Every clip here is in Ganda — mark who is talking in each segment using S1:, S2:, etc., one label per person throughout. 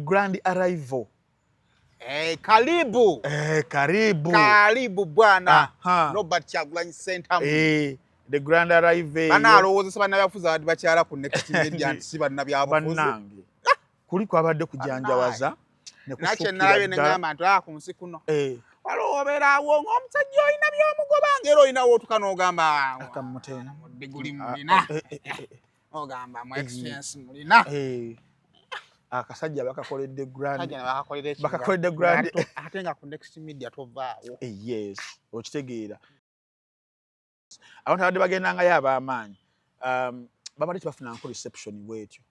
S1: grand arrival.
S2: Karibu.
S1: Karibu.
S2: Karibu bwana. Robert Kyagulanyi Ntambi.
S1: The grand arrival.
S2: Bana alowooza bana yafuza abadde bakyala ku next media nti si bana byabufuzi.
S1: Bannange. Kuli kwabadde kujanjawaza
S2: ne kusukira. Nache nawe ne ngamba nti ku nsi kuno. Walobera awo ng'omusajja olina by'omugoba ngero olina wootuka n'ogamba
S1: akamutena.
S2: Diguli mulina. Ogamba mu experience mulina.
S1: Akasajja bakakoledde grand.
S2: Bakakoledde grand. Ate nga ku next media tovaawo.
S1: Yes. Okitegeera. Abantu abadde bagendanga ab'amaanyi babadde tebafuna reception bwetyo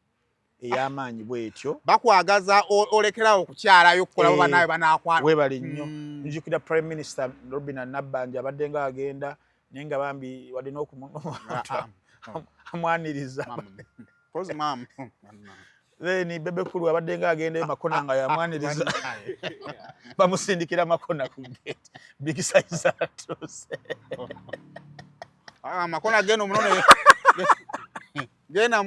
S1: ey'amaanyi bwetyo
S2: bakwagaza olekerawo okukyalayo okukola banawe banaakwana
S1: webali nnyo njukira prime minister Robin Nabbanja abadde nga agenda naye nga bambi wadde n'okumwaniriza then bebekulu abadde nga agenda Makona nga yamwaniriza bamusindikira Makona ku gate big size atose
S2: Makona geno mnone gena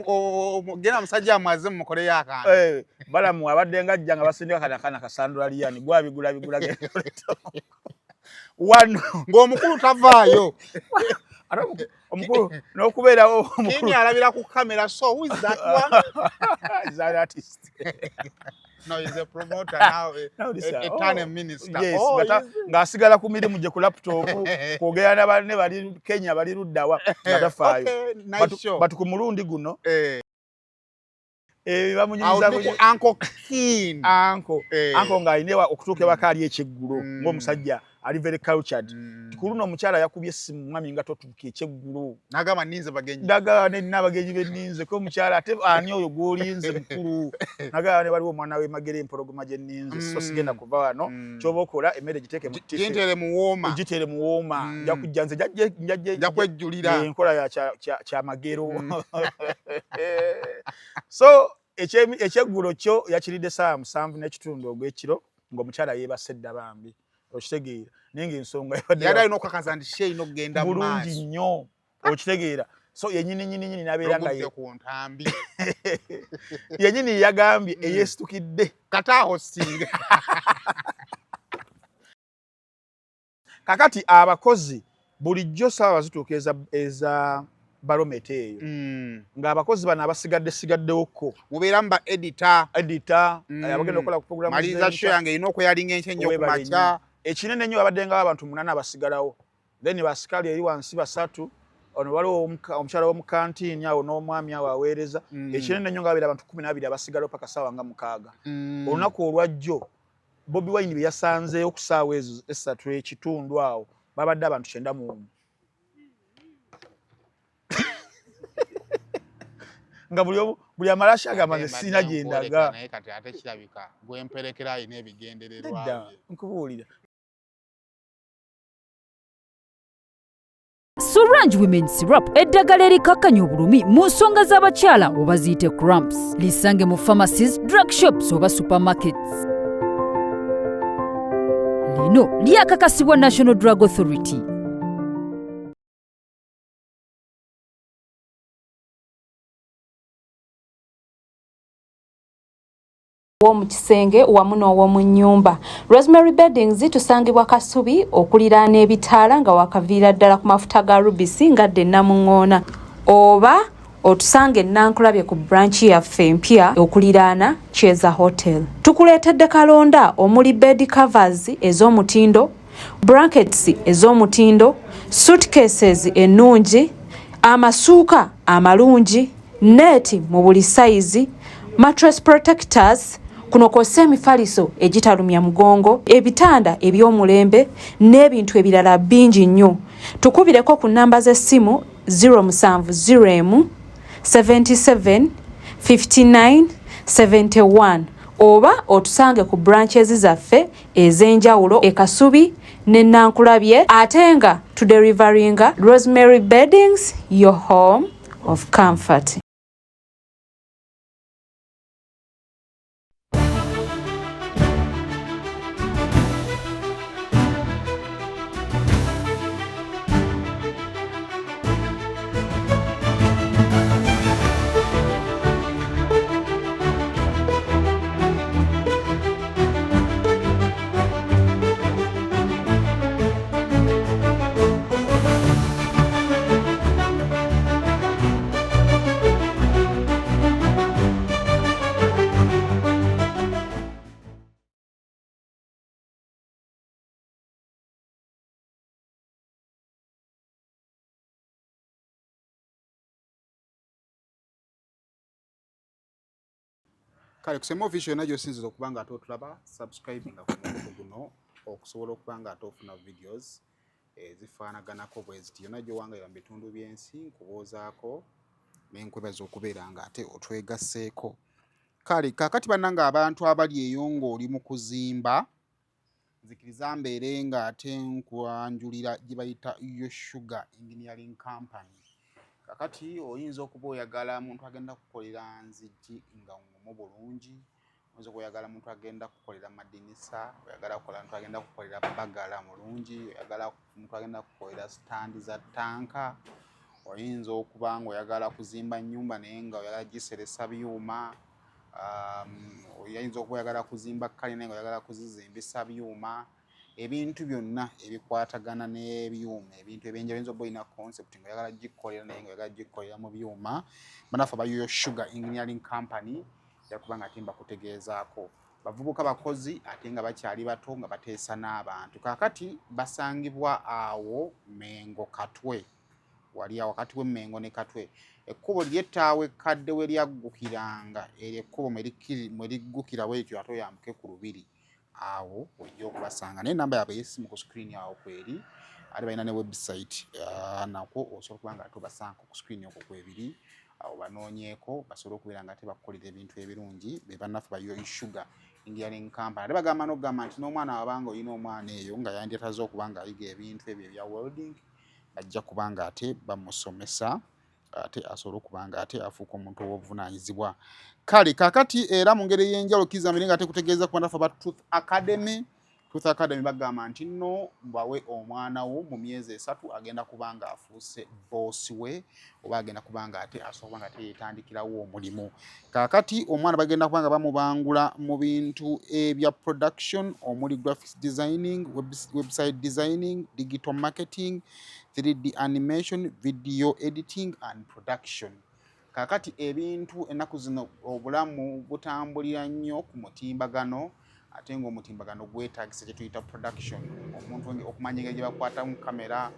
S2: musajja amaze mu mukole yaka
S1: balamu abadde nga ajja nga basindika kana kasandula liyani gwa bigula wano
S2: ng'omukulu tavaayo
S1: omukulu n'okubeera omukulu
S2: kini alabira ku kamera so who is that one
S1: is that artist
S2: no he's a promoter now a turn minister
S1: yes ng'asigala ku mirimu gye ku laptop kwogera n'abanne bali Kenya bali luddawa batafaayo batu ku mulundi guno bamunyumiza uncle ng'alinewa okutuuka ewaka ali ekyeggulo ng'omusajja ali very cultured kuluno omukyala yakubye essimu mwami nga totuuka ekyeggulo
S2: n'agamba nninze bagenyi
S1: n'abagenyi benninze ko omukyala ate ani oyo gw'olinze mukulu n'agamba ne waliwo omwana w'emagere empologoma gye nninze so sigenda kuva wano ky'oba okola emmere giteeke mu
S2: gitere
S1: muwooma nja kujja nze
S2: nja kwejjulira
S1: enkola kyamagero so ekyeggulo kyo yakiridde saa 7:30 ogw'ekiro ng'omukyala yeebase edda bambi okitegeera naye ng'ensonga
S2: yali alina okukakaza nti sheyi n'okugenda mu maaso
S1: bulungi nnyo okitegeera so yenyini nabeera nga yenyini yagambye eyeesitukidde
S2: kataaho singa
S1: kakati abakozi bulijjo saawa zituuka eza barometa eyo ng'abakozi bano abasigaddewokko
S2: mubeeramu ba editor
S1: abagenda okukola ku programu
S2: maliriza show yange erina okweyalinga enkya ennyo ku makya
S1: ekinene nnyo babadde nga abantu 8 abasigalawo then basikali eri wansi 3 ono waliwo omukyala w'omu kantiini awo n'omwami awo aweereza ekinene nnyo nga babeera abantu 12 abasigalawo paka saawa nga 6 olunaku olwajjo Bobi Wine bye yasanzeeyo ku saawa ezo 3:30 awo babadde abantu 91 nga buli amalashi agamba nze sina gyendaga
S2: naye kati ate kirabika gwemperekera ayina ebigendererwa
S1: nkubuulira
S3: Sorange Women Syrup eddagala erikakkanya obulumi mu nsonga z'abakyala oba ziyite cramps lisange mu pharmacies, drug shops oba supermarkets. Lino lyakakasibwa National Drug Authority.
S4: Mu kisenge wamu n'ow'omu nnyumba. Rosemary Beddings tusangibwa Kasubi okuliraana ebitaala nga wakaviira ddala ku mafuta ga rubisi ngadde Namuŋŋoona oba otusange Nankulabye ku branch yaffe empya okuliraana Cheza Hotel. Tukuleetedde kalonda omuli bed covers ez'omutindo, blankets ez'omutindo, suitcases ennungi, amasuuka amalungi, neeti mu buli size, mattress protectors, kuno kw'ossa emifaliso egitalumya mugongo, ebitanda eby'omulembe n'ebintu ebirala bingi nnyo. Tukubireko ku nnamba z'essimu 070 77 59 71 oba otusange ku branches zaffe ez'enjawulo e Kasubi ne Nankulabye ate nga tuderivaringa Rosemary Beddings, your home of comfort.
S2: kale kusema official najo sinziza okubanga ate otulaba subscribing ku mukutu guno okusobola okubanga ate ofuna videos zifaanaganako bwe ziti yonna gy'owangayira mu bitundu by'ensi nkuboozaako n'enkwebaza okubeera nga ate otwegasseeko. Kale kaakati bannanga abantu abali eyo ng'oli mu kuzimba nzikiriza mbeere nga ate nkwanjulira gye bayita yo sugar engineering company. Kakati oyinza okuba oyagala muntu agenda kukolera nzigi nga ngumu bulungi, oyinza okuyagala muntu agenda kukolera madinisa, oyagala kukola muntu agenda kukolera bagala mulungi, oyagala muntu agenda kukolera standi za tanka, oyinza okuba nga oyagala kuzimba nnyumba naye nga oyagala giseresa byuma, oyinza okuba oyagala kuzimba kkale naye nga oyagala kuzizimbisa byuma. Ebintu byonna ebikwatagana n'ebyuma, ebintu ebyenjawulo oyinza okuba olina concept nga oyagala gikolera naye nga oyagala gikolera mu byuma, bannaffe aba yo sugar engineering company yakuba nga ate mbakutegeezaako. Bavubuka bakozi ate nga bakyali bato nga bateesa n'abantu. Kaakati basangibwa awo Mengo Katwe, wali awo wakati w'Emmengo ne Katwe. Ekkubo ly'ettaawo ekkadde we lyaggukiranga eryo ekkubo mwe liggukira bw'etyo ate oyambuke ku lubiri. Awo ojja okubasanga naye namba yaabwe y'essimu ku screen awo kweri, ate balina ne website nakwo osobola okuba nga ate obasanga ku screen okwo kwebiri, awo banoonyeeko basobole okubeera nga ate bakukolera ebintu ebirungi be bannaffe ba yo sugar engineering company. Ate bagamba n'okugamba nti n'omwana wabanga olina omwana eyo nga yandyetaze okuba nga ayiga ebintu ebyo ebya welding, bajja kuba nga ate bamusomesa ate asobole okuba nga ate afuuka omuntu ow'obuvunaanyizibwa. Kale kaakati era mu ngeri ey'enjawulo kkiriza mbere nga ate kutegeeza ku bannaffe aba Truth Academy. Truth Academy bagamba nti nno bawe omwana wo mu myezi 3 agenda kuba nga afuuse boosi we oba agenda kuba nga ate asobola kuba nga ate yeetandikirawo omulimu. Kaakati omwana bagenda kuba nga bamubangula mu bintu ebya production omuli graphics designing, website designing, digital marketing, 3D animation, video editing and production. Kaakati ebintu ennaku zino obulamu butambulira nnyo ku mutimbagano, ate ng'omutimbagano gwetaagisa kye tuyita production. Omuntu okumanya engeri gye bakwatamu kamera,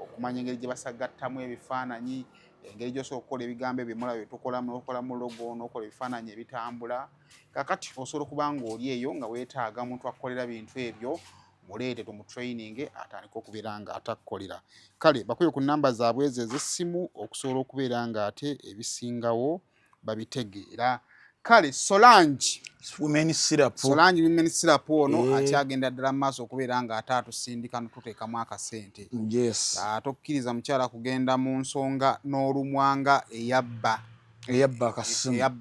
S2: okumanya engeri gye basagattamu ebifaananyi, engeri gy'osobola okukola ebigambo ebimala bye tukola mu logo n'okola ebifaananyi ebitambula. Kaakati osobola okuba ng'oli eyo nga weetaaga omuntu akolera bintu ebyo, muleete tumutraining atandika okubeera nga atakukolera. Kale bakuye ku nnamba zaabwe ezo ez'essimu okusobola okubeera nga ate ebisingawo babitegeera. Kale Solange
S1: women syrup
S2: ono akyagenda ddala mu maaso okubeera nga ate atusindika n'otuteekamu akasente.
S1: Yes.
S2: Tokkiriza mukyala kugenda mu nsonga n'olumwanga eyabba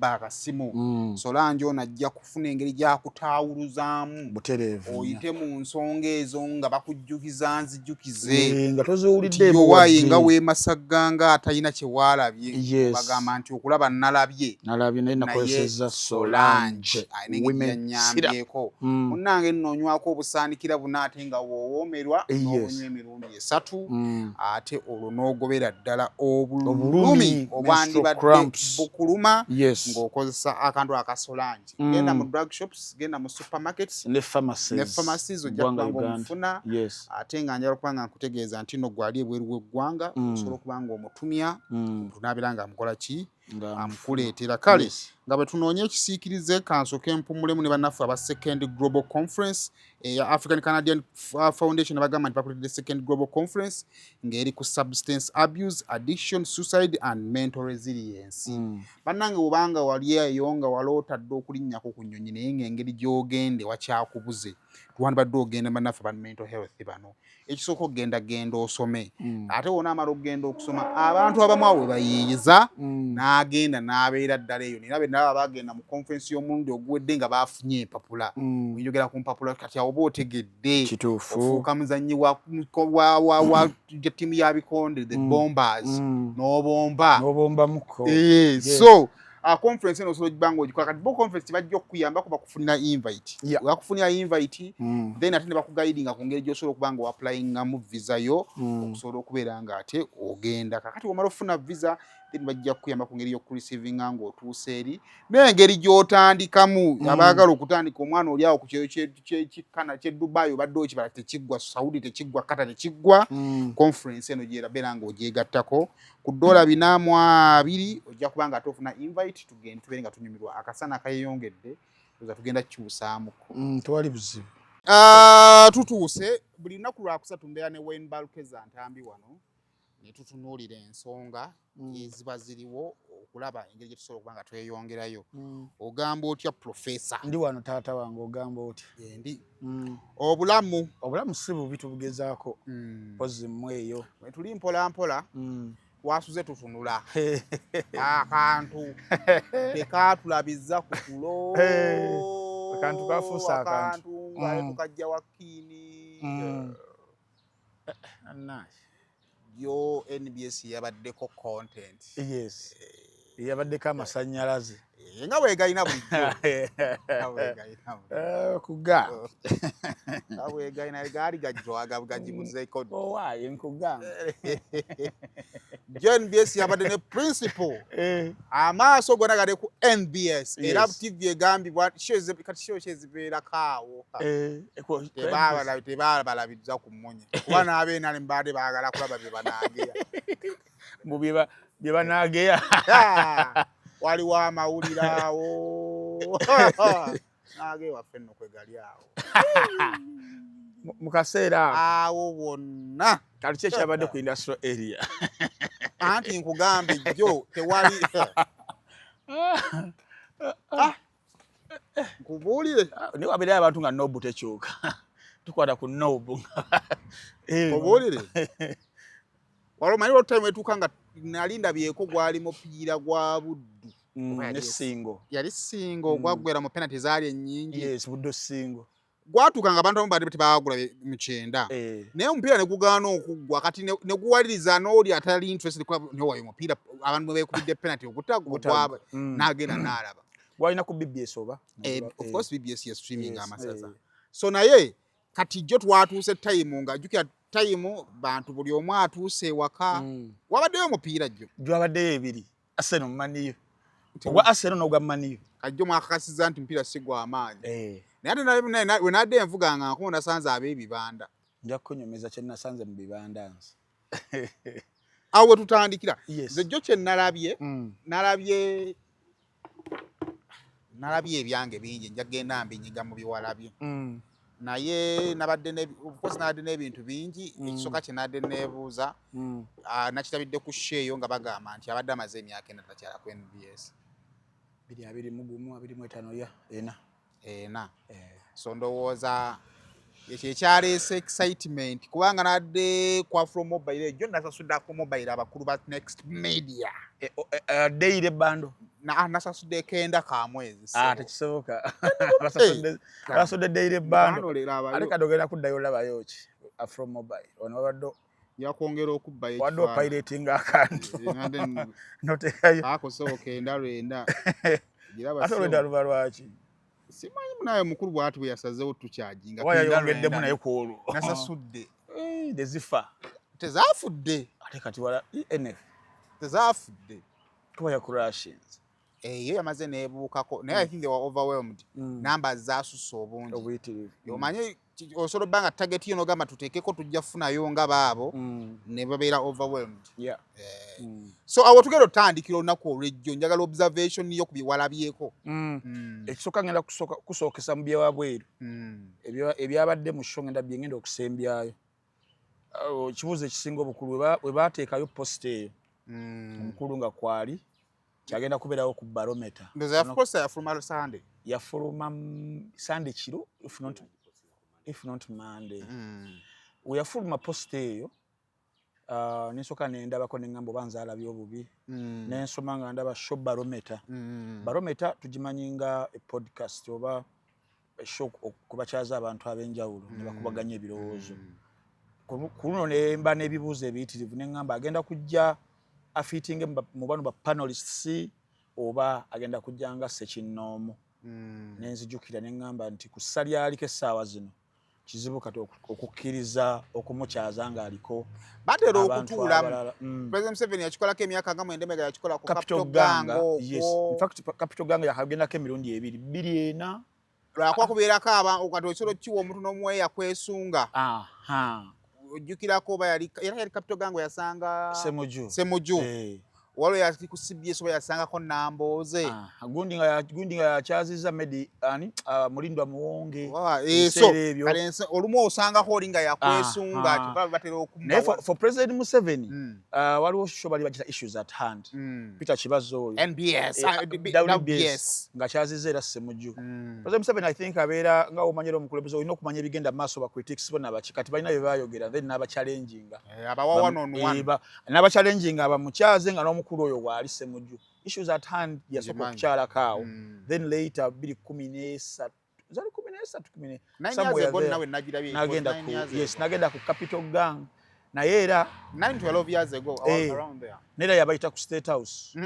S2: akasimu. Solange ono ajja kufuna engeri gy'akutaawuluzaamu
S1: butereevu
S2: oyite mu nsonga ezo nga bakujjukiza nzijukize
S1: nga toziwulidde
S2: waayi nga weemasaganga atalina kye waalabye. Bagamba nti okulaba nalabye
S1: naye nakozesezza Solange
S2: nyambyeko munnange nno onywako obusaanikira buna ate nga woowoomerwa n'onywa emirundi 3 ate olwo n'ogobera ddala obulumi obwandibadde bukuluma ng'okozesa akantu aka Solange. Genda mu drug shops, genda mu supermarkets
S1: ne pharmacies
S2: ojja kubanga omufuna. Ate nga njala okuba nga nkutegeeza nti nno gwali ebweru w'eggwanga osobola okuba nga omutumya tunaabira nga amukola ki amukuleetera. Kale nga bwe tunoonya ekisiikirize kansooke mpumulemu ne bannaffe aba Second Global Conference eya African Canadian Foundation bagamba nti bakuleetedde Second Global Conference ng'eri ku substance abuse, addiction, suicide and mental resilience. Bannange bw'obanga wali eyo nga walootadde okulinnyako ku nnyonyi naye ng'engeri gy'ogende wakyakubuze tuwandibadde ogenda bannaffe ba mental health bano. Ekisooka okugenda osome ate wona amala okugenda okusoma abantu abamu awo bayiiyiza n'agenda n'abeera ddala eyo nera benaba bagenda mu conference y'omulundi oguwedde nga bafunye empapula. Njogera ku mpapula kati awo oba otegedde ofuuka muzannyi wa ttiimu ya bikonde the bombers
S1: n'obombamuko.
S2: So conference eno osobola okugibanga ogikola kati bo conference bajja okukuyambako bakufunira invite. Bakufunira invite then ate ne bakuguidinga ku ngeri gy'osobola okuba nga oapplyingamu visa yo okusobola okubeera nga ate ogenda. Kakati wamala ofuna visa then bajja kuyamba ku ngeri y'okureceiving ng'otuuse eri n'engeri gy'otandikamu abaagala okutandika omwana oli awo ku kyekikana ky'e Dubai obadde okibala tekiggwa Saudi tekiggwa Qatar tekiggwa conference eno gyerabeera ng'ogyegattako ku $420 ojja kuba nga tofuna invite tugende tubeere nga tunyumirwa akasana akayeyongedde oza tugenda kukyusaamuko
S1: tewali buzibu
S2: tutuuse buli lunaku lwakusatu mbeera ne Wayne Balkeza Ntambi wano ne tutunuulira ensonga eziba ziriwo okulaba engeri gye tusobola okuba nga tweyongerayo ogamba otya profesa
S1: ndi wano taata wange ogamba otya
S2: ndi obulamu
S1: si bubi tubugezaako pozi mmwe eyo
S2: tuli mpolampola twasuze tutunula akantu tekatulabiza ku tulo
S1: akantu kafuusa akantu
S2: ngaale tukajja wakiini yo NBS yabaddeko content
S1: yes yabaddeko amasannyalaze
S2: nga bwegayina bulijjo
S1: kuga
S2: nga bwegayina gaali gajibuzeeko
S1: owaaye nkugamba
S2: NBS yabadde ne principal amaaso gonna gali ku NBS era TV egambibwa kati show kyezibeerako awo tebabalabiriza ku mmunye kuba n'abeena ne mbaade baagala kulaba bye banaageya
S1: mu bye banaageya
S2: waliwo amawulire awo naage waffe nno kwe gali awo
S1: mu kaseera
S2: awo bonna
S1: kati ki ekyabadde ku industrial area
S2: anti nkugambe jjo tewali nkubuulire
S1: naye wabeerayo abantu nga nobu tekyuka tukwata ku nobu
S2: nkubuulire waliwo manyi olutime etuuka nga nali ndabyeko gwali mupiira gwa Buddu
S1: nesingo
S2: yali singo gwagwera mu penalty zaali ennyingi
S1: yes Buddu singo
S2: gwatuuka nga abantu abamu baali tebaagula mu kyenda naye omupiira ne gugaana okuggwa kati ne guwaliriza n'oli atali interested newayo omupiira abantu bwe beekubidde penalty ogutagwa n'agenda n'alaba
S1: walina ku BBS oba
S2: of course BBS ya streaming amasaza so naye kati jjo twatuuse time nga jjukira time bantu buli omu atuuse ewaka wabaddeyo omupiira jjo
S1: gwabaddeyo ebiri Arsenal maniyo ogwa Arsenal n'ogwa maniyo
S2: kajjo mwakakasiza nti mupiira si gwa maanyi naye ate we nadde envuga nga nkuba nasanze ab'ebibanda
S1: nja kukunyumiza kye nasanze mu bibanda nsi
S2: awo we tutandikira
S1: Yes.
S2: nze jjo kye nalabye nalabye ebyange bingi nja genda mbinyiga mu biwalabye naye nabadde n'ebintu bingi ekisooka kye nadde neebuuza nakitabidde ku sheeyo nga bagamba nti abadde amaze emyaka ena takyala ku NBS
S1: 2025
S2: ena so ndowooza ekyo ekyaleese excitement kubanga nadde kwa from mobile ejjo nasasudde ako mobile abakulu ba next media
S1: daily bando
S2: nasasudde kenda ka mwezi
S1: tekisoboka basudde daily bando ate kadogera kuddayo olabayo ki from mobile ono wabadde
S2: yakwongera okubbayo
S1: wadde opirating akantu notekayo
S2: akosoboka enda lwenda
S1: ate olwenda luba lwaki
S2: simanyi munaye mukulu bwati bwe yasazeewo tukyajinga
S1: wayayongeddemu naye ku olwo
S2: nasasudde
S1: nezifa
S2: tezaafudde
S1: ate kati wala NF
S2: tezaafudde
S1: kuba yakurashins
S2: eyo yamaze neebuukako naye I think they were overwhelmed namba zaasusse obungi
S1: obuyitirivu
S2: omanyi osobola obba nga target yo nogamba tuteekeko tujja kufunayo nga baabo ne babeera overwhelmed so awo tugenda otandikira olunaku olwejjo njagala observation yo ku byewalabyeko
S1: ekisooka ngenda kusookesa mu byewabweru ebyabadde mu show ngenda byengenda okusembyayo ekibuuzo ekisinga obukulu we baateekayo post eyo omukulu nga kwali kyagenda kubeerawo ku barometer
S2: yafuluma Sunday
S1: yafuluma Sunday kiro if not Monday weyafuluma post eyo nensooka nendabako neŋŋamba oba nzaalabye obubi nensoma nga ndaba show barometer barometer tugimanyi nga epodcast oba show ku bakyaza abantu ab'enjawulo ne bakubaganya ebirowoozo ku luno nemba n'ebibuuzo ebiyitirivu neŋŋamba agenda kujja afiitinge mu bano ba panelists oba agenda kujja nga ssekinnoomu nenzijukira neŋŋamba nti ku ssa lyaliko essaawa zino kizibu kati okukkiriza okumukyaza nga aliko
S2: batera okutuula President Museveni yakikolako emyaka nga 9 yakikola ku Capital Gang.
S1: Yes, in fact Capital Gang yakagendako emirundi 2
S2: lwakwa kubeerako okati ekisolo kiwa omuntu n'omweya kwesunga. Ojjukirako oba yali Capital Gang yasanga Semuju. Walo yali ku CBS oba yasangako Namboze.
S1: Gundi nga yakyaziza Medi Mulindwa Muwonge.
S2: Olumu osangako oli nga yakwesunga batera
S1: naye for President Museveni waliwo bali bagita issues at hand. Peter Kibazo oyo NBS nga kyaziza era Semuju. President Museveni I think abeera nga omanyira omukulembeze olina okumanya ebigenda maaso ba critics bona baki kati balina bye bayogera then n'aba challenginga
S2: abawa one on one
S1: n'aba challenginga abamukyaze nga n'omukulu oyo waali Semuju. Issues at hand yasooka okukyala kaawo then later 2013 nagenda ku Capital Gang naye era
S2: 9-12 years ago around there
S1: nera yabayita ku State House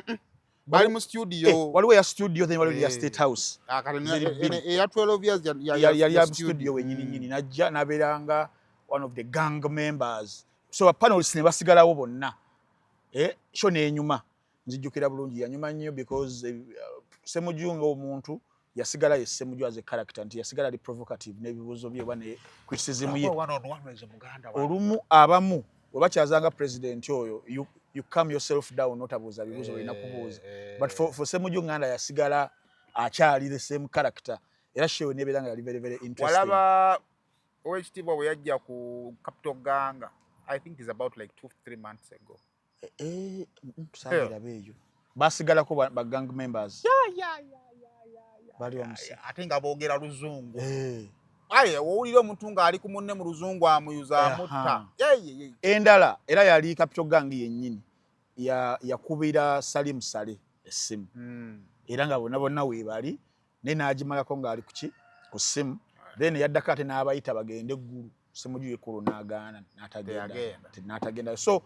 S2: bali mu studio
S1: waliwo ya studio then waliwo ya State House
S2: ya 12 years
S1: ya studio wenyini najja nabeeranga one of the gang members so panelists ne basigalawo bonna sho n'enyuma nzijjukira bulungi yanyuma nnyo because Semuju ng'omuntu yasigala ye Semuju as a character nti yasigala ali provocative n'ebibuuzo bye oba ne criticism ye olumu abamu webakyazanga president oyo you calm yourself down notabuuza bibuuzo olina kubuuza but for Semuju nganda yasigala akyali the same character era show nebeera nga yali very very interesting.
S2: Walaba owekitiibwa bwe yajja ku Capital Gang I think it's about like 2-3 months ago.
S1: Tusabira beyo basigalako ba gang members bali omusi
S2: ate nga boogera luzungu owulira omuntu nga ali ku munne mu luzungu amuyuza amutta
S1: endala era yali Capital Gang yennyini yakubira Salim Sale essimu era nga bonna weebali ne n'agimalako nga ali ku ssimu then yaddako ate n'abayita bagende eggulu Semuju yekulu n'agaana n'atagenda so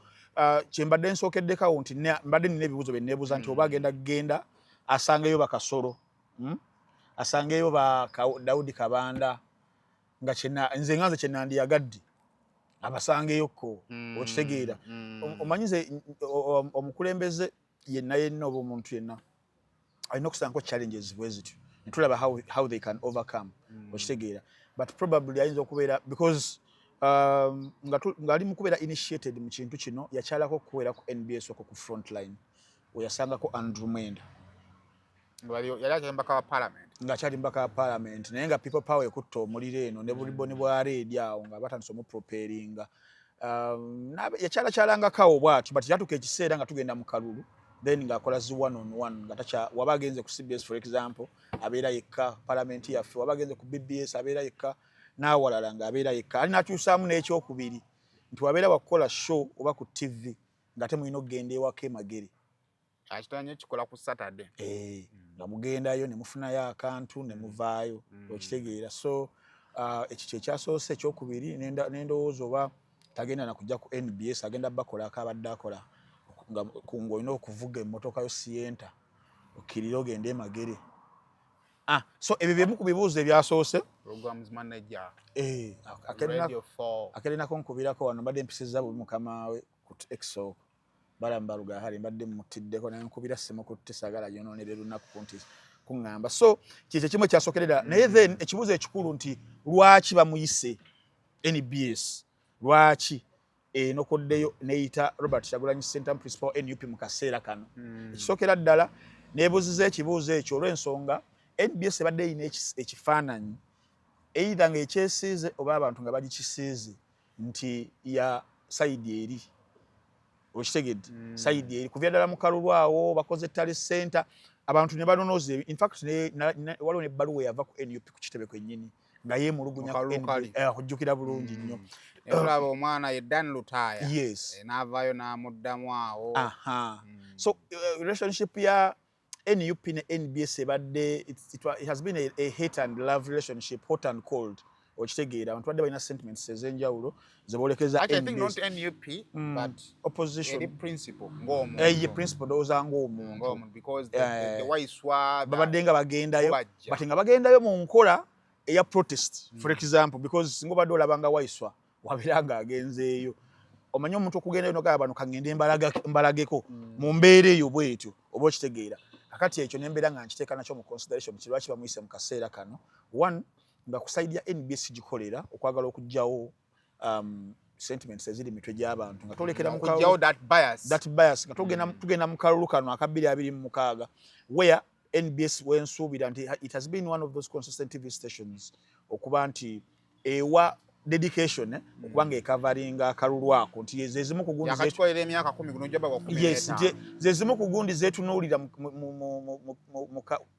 S1: kyembadde nsookeddekawo nti mbadde nina ebibuuzo bye neebuuza nti oba agenda asangeyo bakasolo asangeyo ba Daudi Kabanda nga nze nganze kyenandiyagadde abasangeyoko okitegeera omanyize omukulembeze yenna oba omuntu yenna alina okusangako challenges bwe zityo netulaba how they can overcome okitegeera but probably ayinza okubeera because ngali mukubeera initiated mu kintu kino yakyalako okubeera ku NBS oko ku frontline weyasangako Andrew Mwenda nga kyali mbaka wa parliament naye nga people power ekutta omuliro eno ne buliboni bwa reedi awo nga batandise omuproperinga yakyalakyalangakawo bwatyo but yatuka ekiseera nga tugenda mu kalulu then ng'akola zi one on one nga waba agenze ku CBS for example abeera yekka parliament yaffe waba agenze ku BBS abeera yekka n'awalala ng'abeera yekka ali n'akyusaamu n'ekyokubiri nti wabeera wakukola show oba ku TV nga temulina okugenda ewaka emagere
S2: akitanye kikola ku Saturday
S1: nga mugendayo ne mufunayo akantu ne muvaayo okitegeera so ekyo kyekyasoose ekyokubiri n'endowooza oba tagenda nakujja ku NBS agenda bakola akabadde akola nga Kungu olina okuvuga emmotoka yo Sienta okkirira ogende emagere so ebyo bimu ku bibuuzo ebyasoose
S2: programs manager
S1: akelinako nkubirako wano mbadde mpisiza bubi mukama we ku exo balamba lugahali mbadde mutiddeko naye nkubira simu kutte sagala yonoonera lunaku kunti kuŋŋamba so kyekyo kimu ekyasookerera naye then ekibuuzo ekikulu nti lwaki bamuyise NBS lwaki nokoddeyo neyita Robert Kyagulanyi Center Principal NUP mu kaseera kano ekisookera ddala neebuuziza ekibuuzo ekyo olw'ensonga NBS ebadde eyina ekifaananyi either nga ekyesiize oba abantu nga bagikisiize nti ya sayidi eri okitegedde sayidi eri kuvya ddala mu kalulu awo bakoze tali center abantu ne banonooza in fact waliwo nebbaluwa yava ku NUP ku kitebe kwennyini nga yeemulugunya okujjukira bulungi nnyo
S2: olaba omwana ye Dan Lutaya
S1: yes
S2: n'avaayo n'amuddamu awo
S1: so relationship ya NUP ne NBS ebadde it has been a hate and love relationship hot and cold okitegeera abantu badde balina sentiments ez'enjawulo zebolekeza
S2: NBS I think not NUP but
S1: opposition
S2: principle ng'omuntu
S1: ye principle dooza ng'omuntu
S2: because the waiswa
S1: babadde nga bagendayo but nga bagendayo mu nkola eya protest for example because singo badde olabanga waiswa wabiranga agenzeeyo omanye omuntu okugenda eno gaba bano kangende mbalageko mu mbeere eyo bwetyo oba okitegeera kakati ekyo nembeera nga nkiteeka nakyo mu consideration kirwaki bamuyise mu kaseera kano one nga kusaidia NBS gikolera okwagala okujjawo sentiments eziri mitwe gy'abantu nga tolekera mu
S2: kujjawo that bias
S1: nga tugenda mu kalulu kano aka 2026 where NBS wensuubira nti it has been one of those consistent TV stations okuba nti ewa dedication okubanga ekavaringa akalulu ako nti zezimu ku gundi
S2: yakatwalira emyaka 10 guno jaba kwa 10
S1: yes zezimu ku gundi zetunuulira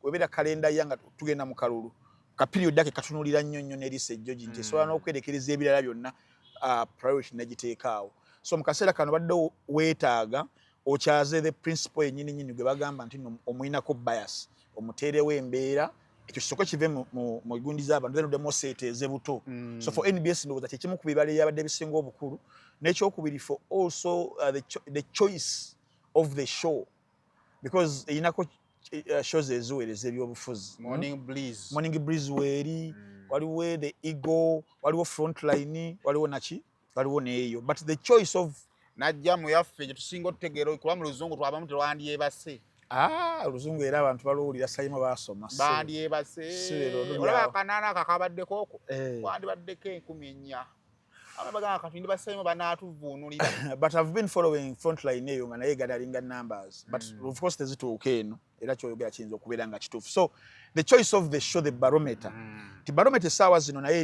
S1: webera kalenda yanga tugenda mu kalulu ka period yake katunuulira nnyo nerisa ejjoji nti sobola n'okwerekereza ebirala byonna priority negiteekaawo so mu kaseera kano badde weetaaga okyaze the principle yennyini gwe bagamba nti omuyinako bias omuteerewo embeera ekyo kisoko kive mu gundi z'abantu then oddemu oseeteeze buto so for NBS ndowooza kyekimu ku bibala ebyabadde bisinga obukulu n'ekyokubiri for also the choice of the show because eyinako shows eziweereza ebyobufuzi morning breeze weeri waliwo the eagle waliwo frontline waliwo naki waliwo neeyo but the choice of
S2: najja mu yaffe gye tusinga otutegeera kuba mu luzungu twabamu tewandyebase
S1: oluzungu era abantu balowulira sayima basoma
S2: bandyebase olaba akanaana kakabaddeko okwo wandibaddeko 14 abagamba kati ndi basayima banaatuvuunulira
S1: but I've been following frontline eyo nga naye gathering numbers but of course tezituuka eno era kyoyogera kiyinza okubeera nga kituufu so the choice of the show the barometer ti barometer essaawa zino naye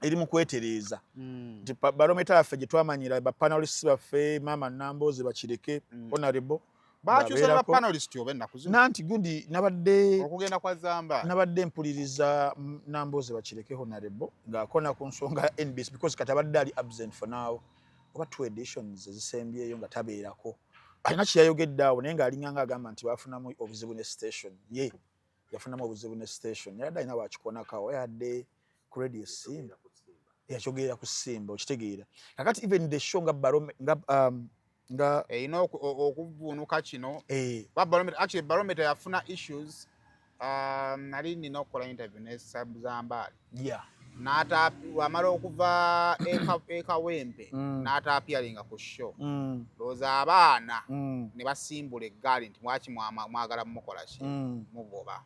S1: erimu kwetereeza nti barometer yaffe gye twamanyira bapanelists baffe Maama Namboze Bakireke Honorable
S2: bakyusa panelist oba ennaku zino
S1: nanti gundi nabadde
S2: okugenda kwa Zamba
S1: nabadde mpuliriza Namboze Bakireke Honorable ng'akona ku nsonga NBS because kati abadde ali absent for now oba 2 editions ezisembyeyo nga tabeerako alina kyeyayogedde awo naye ng'alinganga agamba nti bafunamu obuzibu ne station ye yafunamu obuzibu ne station naye adde alina wakikonakawo yadde ku radio simba yakyogerera ku simba okitegeera kakati even the show nga
S2: eyina okuvuunuka kino actually barometer yafuna issues nali nina okukola interview ne Sabzambali wamala okuva ekawempe n'ataapiyalinga ku show lowooza abaana ne basimbula eggaali nti mwaki mwagala mukola ki mugoba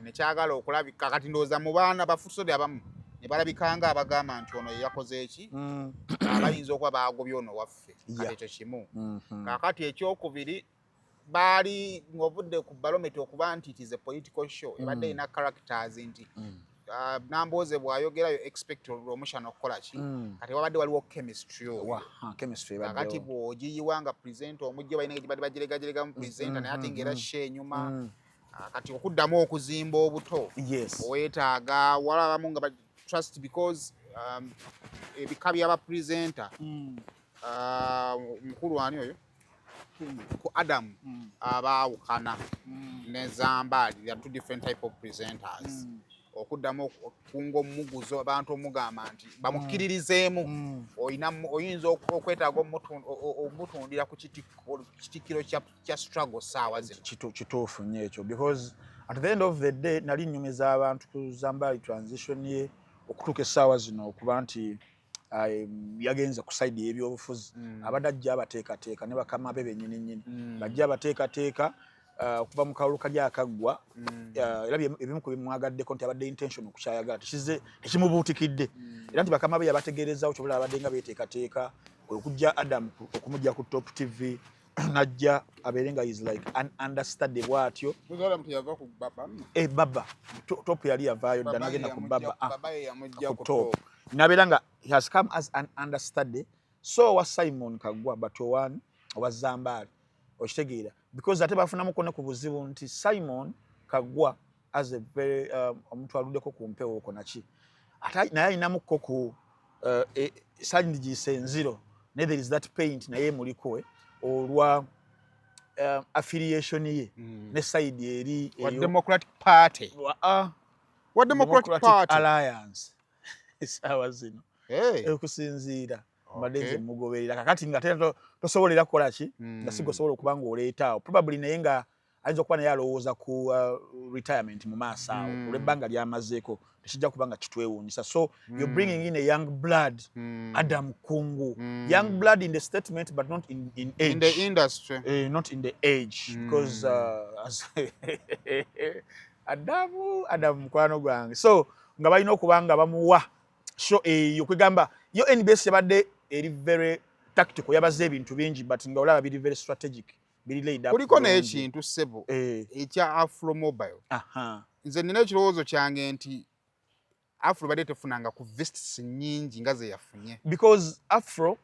S2: nekyagala okulabika kati ndowooza mu baana bafusode abamu ne balabikanga abagamba nti ono yakoze eki abayinza okuba bagobye ono waffe kati ekyo kimu kakati ekyokubiri baali ng'ovudde ku barometer okuba nti it is a political show ebadde erina characters nti Namboze bw'ayogerayo expect omushana okukola ki kati wabadde waliwo chemistry kakati bw'ogiyiwa nga presenter omujje balina gye badde bajeregajerega mu presenter naye ate ng'era she enyuma kati okuddamu okuzimba obuto weetaaga walabamu nga trust because ebika by'abapresenter mukulu wani oyo ku Adam abaawukana ne Zambali they are 2 different type of presenters okuddamu Kungu omuguzo abantu omugamba nti bamukkiririzeemu oyinza okwetaaga omutundira ku kitikiro kya struggle saawa zino
S1: kituufu nnyo ekyo because at the end of the day nali nnyumiza abantu ku Zambali transition ye okutuuka essaawa zino okuba nti yagenze ku side y'ebyobufuzi abadde ajja abateekateeka ne bakama be bennyini bajja abateekateeka okuva mu kalulu kali akaggwa era ebimu ku bimwagaddeko nti abadde intention okukyayagala tekimubuutikidde era nti bakama be yabategeerezawo kyobula abadde nga beeteekateeka okujja Adam okumujja ku Top TV najja abeere nga is like an understudy bw'atyo baba Top yali yavaayo dda nagenda ku baba ku Top nabeera nga he has come as an understudy so wa Simon Kagwa but one wa Zambali okitegeera because ate bafunamu kone ku buzibu nti Simon Kagwa as a very omuntu aluddeko ku mpewo okwo naki ate naye alinamuko ku sandijisenziro ne there is that paint naye muliko olwa affiliation ye ne side eri
S2: wa Democratic Party
S1: wa Democratic Alliance isawa zino okusinziira mbadde mugoberera kakati nga tosobolera kukola ki nga sigosobola okuba nga oleetaawo probably naye nga ayinza okuba naye alowooza ku retirement mu maaso awo olw'ebbanga ly'amazeeko tekijja kubanga kitwewuunyisa. So you're bringing in a young blood, Adam Kungu. Young blood in the statement, but not in age.
S2: In the industry.
S1: Not in the age. Because Adam mukwano gwange. So nga balina okuba nga bamuwa so eyo kwegamba yo NBS yabadde eri very tactical, yabaze ebintu bingi, but nga olaba biri very strategic. Biri laid up.
S2: Kuliko n'ekintu ssebo ekya Afro Mobile. Nze nina ekirowoozo kyange nti Afro badde tefunanga ku visits nyingi nga ze yafunye.
S1: Because Afro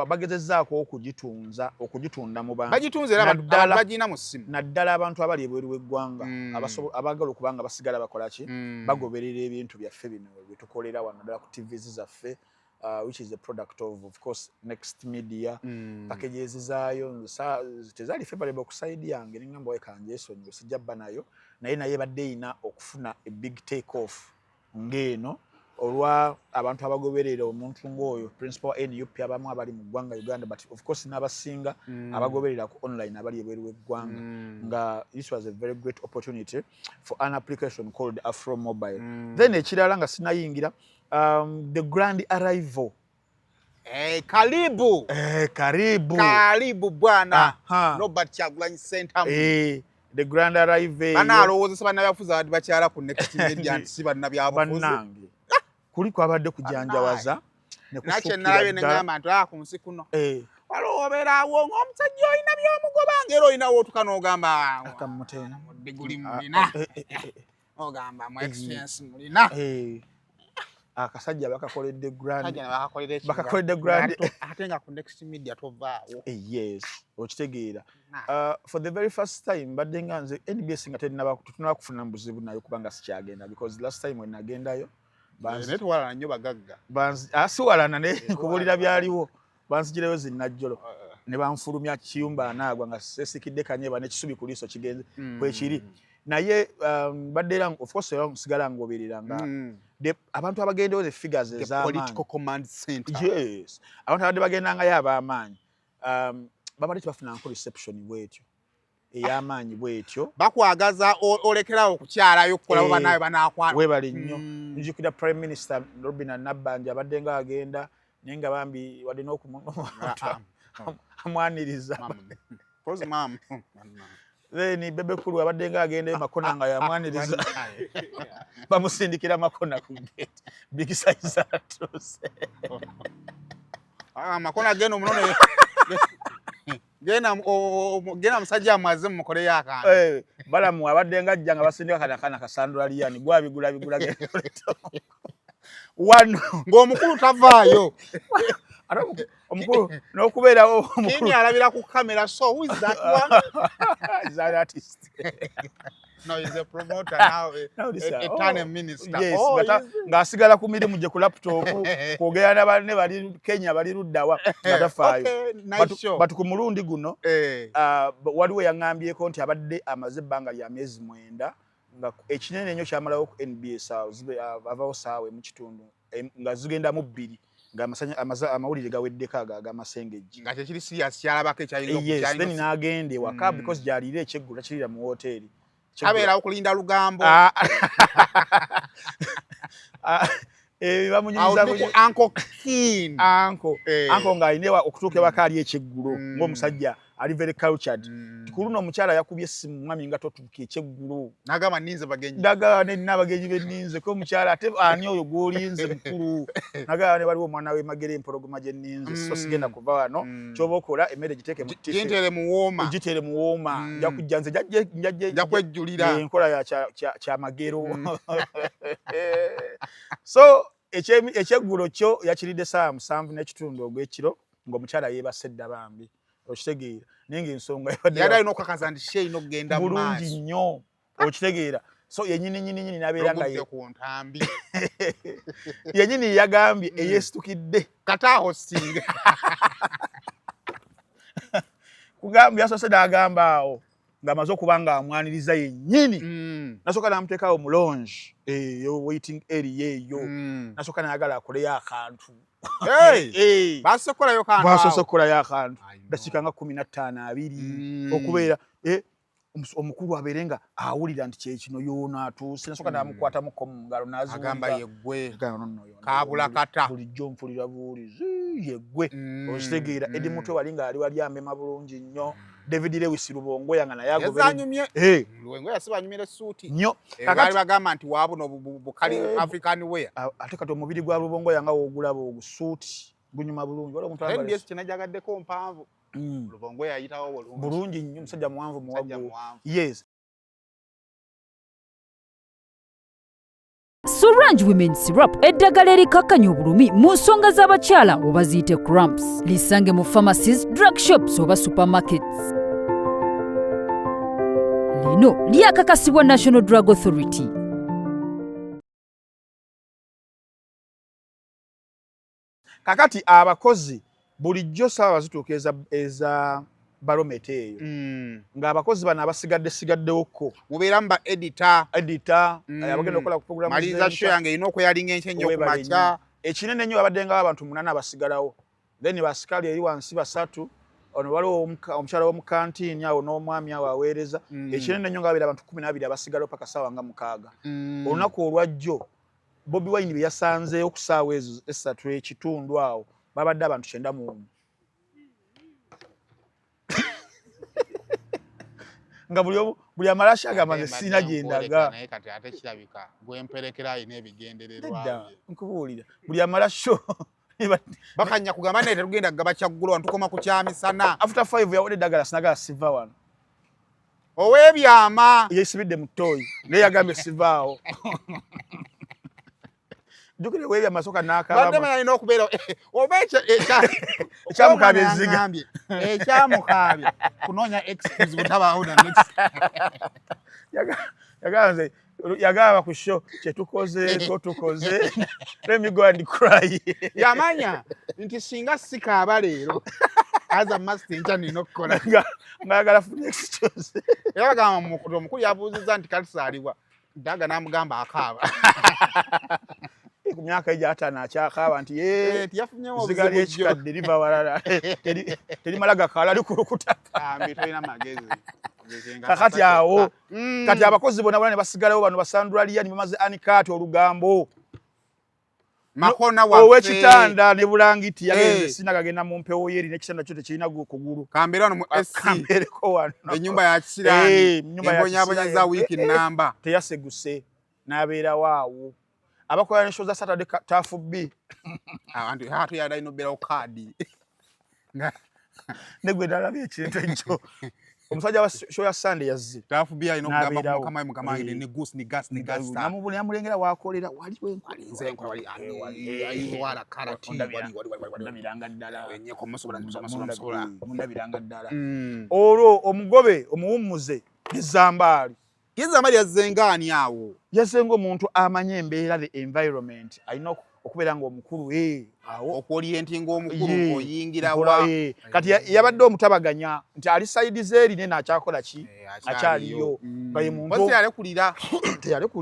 S1: bagezezzaako okugitunda mu bantu.
S2: Bagitunze era abantu bagina mu ssimu.
S1: Naddala abantu abali ebweru w'eggwanga abagala okubanga basigala bakola ki bagoberera ebintu byaffe bino bye tukolera wano naddala ku TVs zaffe, which is a product of course Next Media. Packages zaayo tezaali favorable ku side yange ningamba wekanje esonyiwe sijja bba nayo naye badde ina okufuna a big take off ngeno olwa abantu abagoberera omuntu ng'oyo principal NUP abamu abali mu ggwanga Uganda, but of course n'abasinga abagoberera ku online abali ebweru w'eggwanga nga this was a very great opportunity for an application called Afro Mobile. Then ekirala nga sinayingira the grand arrival.
S2: Karibu. Karibu bwana. Nobody Kyagulanyi Ntambi.
S1: The grand arrival.
S2: Bana alowooza sabana yafuza adi bakyala ku Next Media nti sibana byabufuzi.
S1: Bannange. Kuliko abadde kujanjawaza
S2: ne kusukira. Naye ngamba nti ku nsi kuno. Waloobera awo ng'omusajja olina by'omugoba ngero olina wootuka n'ogamba
S1: akamutena.
S2: Diguli mulina. Ogamba mu experience mulina.
S1: Akasajja bakakoledde grand.
S2: Bakakoledde grand. Ate nga ku Next Media tovaawo.
S1: Yes, okitegeera. For the very first time badde nga nze NBS nga tunaba kufuna mbuzibu nayo kubanga sikyagenda, because last time when nagendayo
S2: netwalana nnyo bagagga.
S1: Asiwalana ne kubulira byaliwo bansigireyo zinnajjolo ne banfulumya kiyumba anaagwa nga sesikidde kanyeba n'ekisubi ku liiso kigenze kwekiri. Naye badde era of course nsigala ngoberera nga abantu abagendewo the figures ez'amaanyi.
S2: Political command center.
S1: Yes. Abantu abadde bagendangayo ab'amaanyi babadde tebafunanko reception bwetyo ey'amaanyi bwetyo.
S2: Bakwagaza olekerawo okukyalayo okukola banawe banaakwana.
S1: Webali nnyo. Njukira Prime Minister Robin Nabbanja abadde nga agenda naye nga bambi wadde n'okumwaniriza. Then bebe kulu abadde nga agenda Makona nga yamwaniriza. Bamusindikira Makona ku gate. Big size atose.
S2: Makona geno munone. Gena musajja amaze mukole yaka.
S1: Balamu abadde nga ajja nga basindika kana kasandula liyani gwa bigula wano
S2: ng'omukulu tavaayo.
S1: Omukulu n'okubeera omukulu.
S2: Kini alabira ku kamera, so who is that one?
S1: He's an artist.
S2: No, he's a promoter now, a turn minister.
S1: Yes, ng'asigala ku mirimu gye ku laptop kwogera na banne bali Kenya bali luddawa nga tafaayo. But ku mulundi guno waliwo yaŋŋambyeko nti abadde amaze ebbanga lya myezi 9 nga ekinene ennyo kyamalawo ku NBS avaawo saawe mu kitundu nga zigenda mu 2 amawulire gaweddeko ag'amasengejji
S2: nga kyekiri serious kyalabako ekyayinza
S1: then n'agenda ewaka because gy'aliira ekyeggulu takirira mu woteeri
S2: abeerawo kulinda lugambo
S1: bamunyiza
S2: Uncle
S1: ng'alina okutuuka ewaka ali ekyeggulu ng'omusajja ali very cultured. Kuluno omukyala yakubye essimu mwami nga totuuka ekyeggulu
S2: n'agamba nninze bagenyi
S1: n'abagenyi benninze ko omukyala ate ani oyo gw'olinze mukulu n'agamba ne waliwo omwana w'emagera empologoma gye nninze so sigenda kuva wano ky'oba okola emmere giteeke mu
S2: gitere
S1: muwooma nja kujja nze
S2: nja kwejjulira
S1: enkola kyamagero. So ekyeggulo kyo yakiridde saa 7 n'ekitundu ogw'ekiro ng'omukyala yeebase dda bambi okitegeera naye ng'ensonga
S2: yali alina okukakaza nti she ino kugenda mu maaso
S1: bulungi nnyo okitegeera. So yenyini nabeera nga
S2: ku Ntambi
S1: yenyini yagambye eyeesitukidde
S2: kataaho singa
S1: kugambye yasoose n'agamba awo ng'amaze okuba ng'amwaniriza yennyini nasooka n'amuteekawo mulongi waiting area eyo nasooka n'ayagala akoleyo akantu basoose okukolayo akantu dakiika nga 15 okubeera omukulu aberenga awulira nti kye kino yoona atuuse nasoka namukwatamuko mu ngalo
S2: agamba yeggwe kaabula kata
S1: bulijjo mpulira buwulizi yeggwe okitegeera Edi Mutwe wali ng'ali wali amema bulungi nnyo David Lewis Rubongoya nga naye
S2: yazanyumye Rubongoya sibanyumira essuuti
S1: nnyo
S2: kakati bagamba nti waabuno bukali African wear
S1: ate kati omubiri gwa Rubongoya nga wogulaba ogusuuti gunyuma bulungi wala omuntu
S2: ambaye NBS kinajagaddeko mpanvu Rubongoya yayitawo
S1: bulungi nnyo musajja muwanvu muwagu yes
S3: Sorange Women Syrup eddagala erikakkanya obulumi mu nsonga z'abakyala oba ziyite cramps. Lisange mu pharmacies, drug shops oba supermarkets. Lino lyakakasibwa National Drug Authority.
S1: Kakati abakozi bulijjo saawa zituuka eza barometa eyo ng'abakozi bano abasigaddewokko
S2: mubeeramu ba editor
S1: abagenda okukola ku programu
S2: maliriza show yange erina okweyalinga enkya ennyo ku makya
S1: ekinene ennyo babadde nga abantu 8 abasigalawo then basikali eri wansi 3 ono waliwo omukyala w'omukantiini awo n'omwami awo aweereza ekinene ennyo nga babeera abantu 12 abasigalawo paka saawa nga 6 olunaku olwajjo Bobi Wine bye yasanzeeyo ku saawa ezo 3 ekitundu awo babadde abantu 91 nga buli amalashi agamba sina gyendaga
S2: naye kati ate kirabika gwemperekera ayina ebigendererwa
S1: nkubuulira buli amalasho
S2: bakanya kugamba naye tetugenda kugaba kyaggulo ntukoma ku kyamisana
S1: after 5 yawodde eddagala sinagala siva wano
S2: oweebyama
S1: yeesibidde mu ttooyi naye yagambye sivaawo jukire weebya masoka n'akabama
S2: badde alina okubeera oba
S1: ekyamukabya eziga
S2: ekyamukabya kunoonya excuse butabaawo na next
S1: yagamba ku show kyetukoze totukoze let me go and cry
S2: yamanya nti singa sikaaba leero aza master enkya nina okukola
S1: ngayagala funa excuse
S2: era bagamba mukuto omukulu yabuuzizza nti kalisaalibwa daga n'amugamba akaaba
S1: ku myaka ejja ataano akyakaaba nti zigali ekikadde liva walala terimala gakaala likulukuta kakati awo kati abakozi bonna ne basigalawo bano basandula liya ne bamaze anikaati olugambo
S2: Makona
S1: ow'ekitanda ne bulangiti yagenze sinagagenda mu mpewo ye erina ekitanda kyo tekirina kugulu
S2: kambeera wano mu SC
S1: kambeereko wano
S2: ennyumba ya kisiraani embonyabonyeza wiiki namba
S1: teyaseguse n'abeerawo awo abakola ne show za Saturday tafu B
S2: abantu hatu ya dino bera okadi
S1: negwe dalabye ekintu ekyo omusajja wa show ya Sunday yazze
S2: tafu B ino kugamba mukama ne goose ni gas
S1: namubuli amulengera wakolera wali
S2: nze nkola wali ayi wala karati wali
S1: biranga ddala
S2: enye ko musobola
S1: mundabiranga ddala olwo omugobe omuwummuze ezambaali
S2: Kizamali yazengani awo
S1: yasenga omuntu amanye embeera the environment alina okubeera nga omukulu
S2: awo okuorientinga omukulu oyingira wa
S1: kati yabadde omutabaganya nti ali side zeeri nene akyakola ki akyaliyo baye muntu
S2: bose yalekulira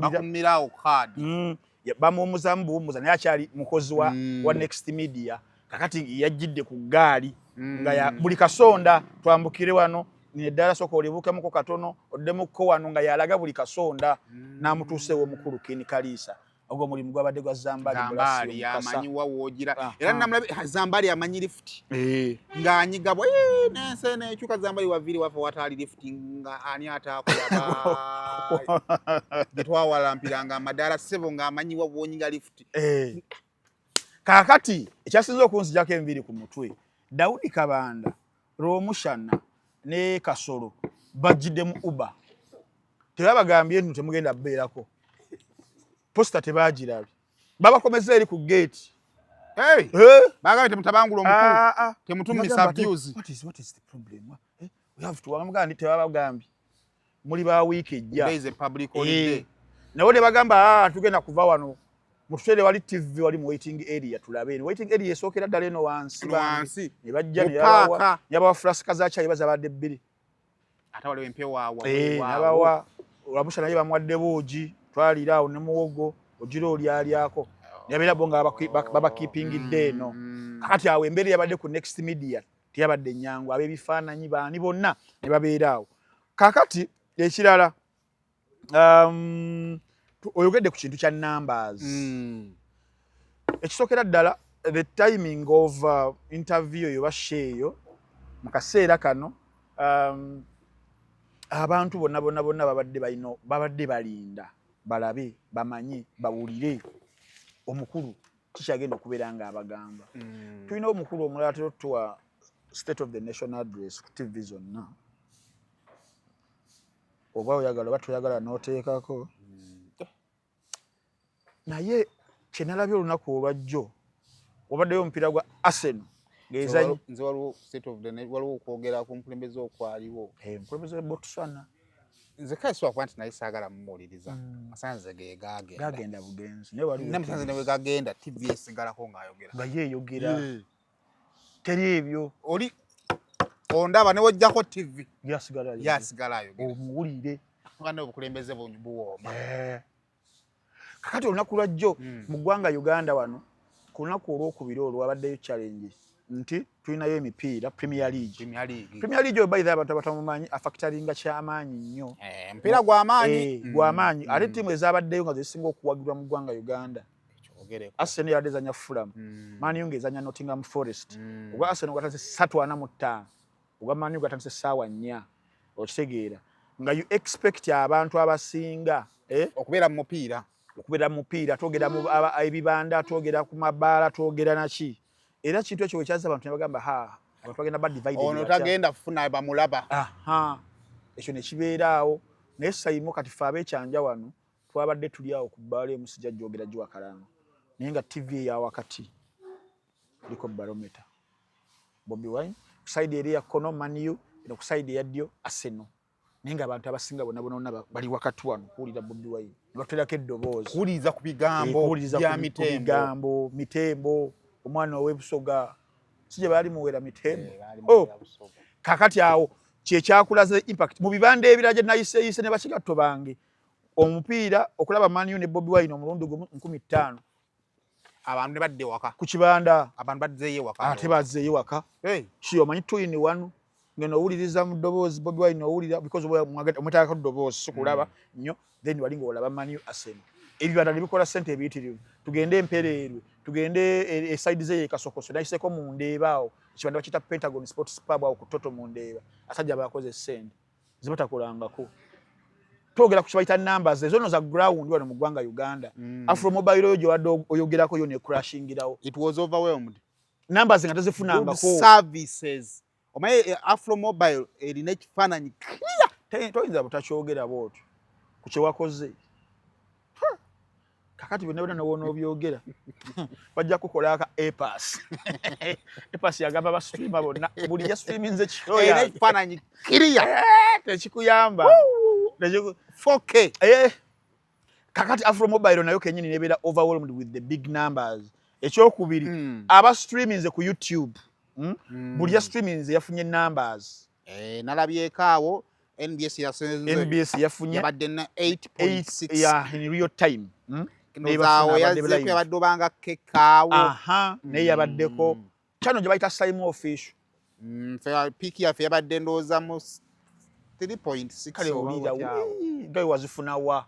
S1: akumirawo
S2: kadi
S1: bamuwumuzamu buwumuza naye akyali mukozi wa Next Media kakati yajjidde ku gaali nga buli kasonda twambukire wano neddala soko olibukemuko katono oddemuko wano nga yalaga buli kasonda n'amutuusewo omukulu Ken Kalisa ogwo mulimu gwabadde gwa Zambali
S2: yamanyiwa woogira era namulabe Zambali amanyi lift ng'anyiga bwe nense nekyuka Zambali waviri wafa wataali lift nga ani ataakulaba getwawalampiranga amadaala ssebo ng'amanyiwa bwonyiga lift
S1: kaakati ekyasinze okunzijako enviri ku mutwe Daudi Kabanda Romushana ne Kasolo bajjidde mu Uber tebabagambye nti temugenda bbeerako posta tebagirabye babakomeza eri ku gate
S2: bagambye temutabangula omukulu temutumisa views
S1: what is the problem we have to wamugandi tebabagambye muli ba week ejja
S2: there is a public holiday
S1: nawo ne bagamba tugenda kuva wano mutusere wali TV wali mu waiting area tulabe waiting area esokera ddala eno wansi ne bajja ne yabawa flaska za chai bazabadde bbiri
S2: ate waliwo empewo waawo
S1: nabawa olabusha naye bamwadde boogi twalira awo ne muwogo ojira olyalyako yabeera bo nga baba keeping eno kakati awo embeera yabadde ku Next Media tiyabadde nnyangu ab'ebifaananyi baani bonna ne babeera awo kakati ekirala oyogedde ku kintu kya numbers ekisookera ddala the timing of interview eyo basheeyo mu kaseera kano abantu bonna babadde balinda balabe bamanye bawulire omukulu kikyagenda okubeera nga abagamba tulina omukulu omulala tuwa state of the nation address ku TV zonna oba oyagala oba toyagala n'oteekako naye kyenalabye olunaku olwajjo wabaddeyo omupiira gwa Arsenal
S2: nze waliwo state of the nation waliwo okwogera ku mukulembeze okwaliwo
S1: omukulembeze Botswana
S2: nze kale siwakuba nti naye saagala mumuwuliriza masanze
S1: gagenda bugenzi
S2: namusanze newe gagenda TV esigalako ng'ayogera
S1: nga yeeyogera teri ebyo
S2: oli ondaba newojjako TV
S1: yasigala
S2: ayogera
S1: omuwulire
S2: ne obukulembeze buwooma
S1: kakati olunaku lwajjo mu ggwanga Uganda wano ku lunaku olwokubiri olwo wabaddeyo challenge nti tulinayo emipiira Premier League obayitha abantu abatamumanyi afactoringa kyamaanyi nnyo
S2: emipiira
S1: gw'amaanyi ate ttiimu ezabaddeyo nga zesinga okuwagirwa mu ggwanga Uganda Arsenal yabadde ezanya Fulham Man U ng'ezanya Nottingham Forest ogwa Arsenal gwatandise 3-45 ogwa Man U gwatandise ssaawa 4 okitegeera nga you expect abantu abasinga
S2: okubeera mu mupiira twogera mu ebibanda twogera ku mabaala twogera naki era kintu ekyo wekyaza abantu ne bagamba abantu bagenda badivide ono tagenda kufuna bamulaba ekyo ne kibeeraawo naye sayimu kati fe abeekyanja wano twabadde tuli awo ku bbaala emusijja gyogera giwakalanga naye nga TV eya wakati liko barometer Bobi Wine ku side eri ya kono Man U ne ku side eya ddyo Arsenal naye nga abantu abasinga bonna bali wakati wano kuwulira Bobi Wine ne batulerako eddoboozi kuwuliriza ku bigambo bya
S1: mitembo omwana ow'ebusoga sije baali muwera mitembo kakati awo kyekyakulaze impact mu bibanda ebirala gye nayise ne bakigatto bange omupiira okulaba Man U ne Bobi Wine omulundi gumu 15
S2: abantu ne badde waka
S1: ku kibanda
S2: abantu badzeeyo waka
S1: ate bazzeeyo waka kiyo omanyi tuyini wanu ngeno owuliriza mu ddoboozi Bobi Wine owulira because omwetaako ddoboozi sikulaba nnyo then walinga olaba Man U Arsenal ebibanda ne bikola ssente ebiyitirivu tugende empereerwe tugende eside ze kasokoso nayiseko mu ndeebaawo ekibanda bakiyita Pentagon Sports Pub awo ku Toto mu ndeeba asajja bakoze ssente zibatakolangako twogera ku kibayita numbers ezono za ground wano mu ggwanga Uganda Afro Mobile oyo wadde oyogerako yo ne crashingirawo
S2: it was overwhelmed
S1: numbers nga tezifunangako
S2: services omaye Afro Mobile erina ekifaananyi
S1: toyinza butakyogera bwotyo ku kyewakoze kakati bonna nowona obyogera bajja kukola aka epas yagamba bastreama bonna buli yastreaminze
S2: ekifaananyi kiriya
S1: tekikuyamba
S2: 4K
S1: kakati Afro Mobile nayo kenyini nebeera overwhelmed with the big numbers ekyokubiri aba streaminze ku YouTube buli yastreaminze yafunye numbers
S2: nalabyeko awo NBS
S1: yafunye
S2: yabadde na 8.6
S1: in real time
S2: nozaawo yazzeeko yabadde obanga kekaawo
S1: naye yabaddeko kyano gye bayita Simon Official
S2: piiki yaffe yabadde ndowooza mu 3.6
S1: kale owulira gawe wazifunawa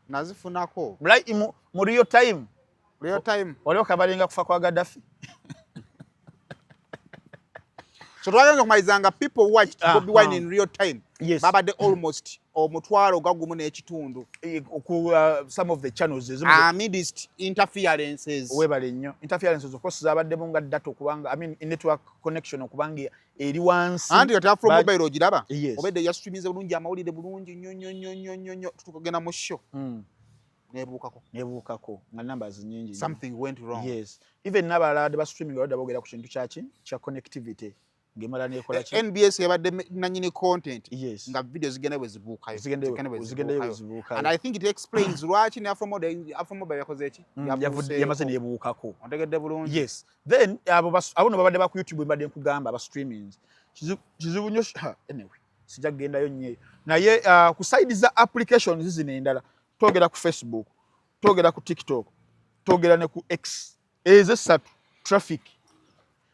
S2: nazifunako
S1: mu real time waliwo kabalinga kufa kwa Gaddafi
S2: so twagenda okumalizanga people watched Bobi Wine in real time babadde almost omutwalo gagumu n'ekitundu
S1: ku some of the channels
S2: amidst interferences
S1: webale nnyo interferences of course zabaddemu nga data okubanga network connection okubanga eri wansi
S2: anti ate Afro Mobile ogiraba obedde yastreamize bulungi amawulire bulungi nnyo tukagenda mu show nebuukako nga numbers nyingi something went wrong
S1: even n'abalala ba streaming badda boogera ku kintu kya connectivity ngemala nekola ki
S2: NBS yabadde nanyini content nga video zigenda bwe zibuukayo and I think it explains lwaki ne Afro Mobile yakoze eki
S1: yamaze nebuukako
S2: ontegedde bulungi
S1: then abo no babadde ba ku YouTube mbadde nkugamba ba streamings kizibu nnyo anyway sijja kugendayo nnyo naye ku side za applications zino endala twogera ku Facebook twogera ku TikTok twogera ne ku X ezo ssatu traffic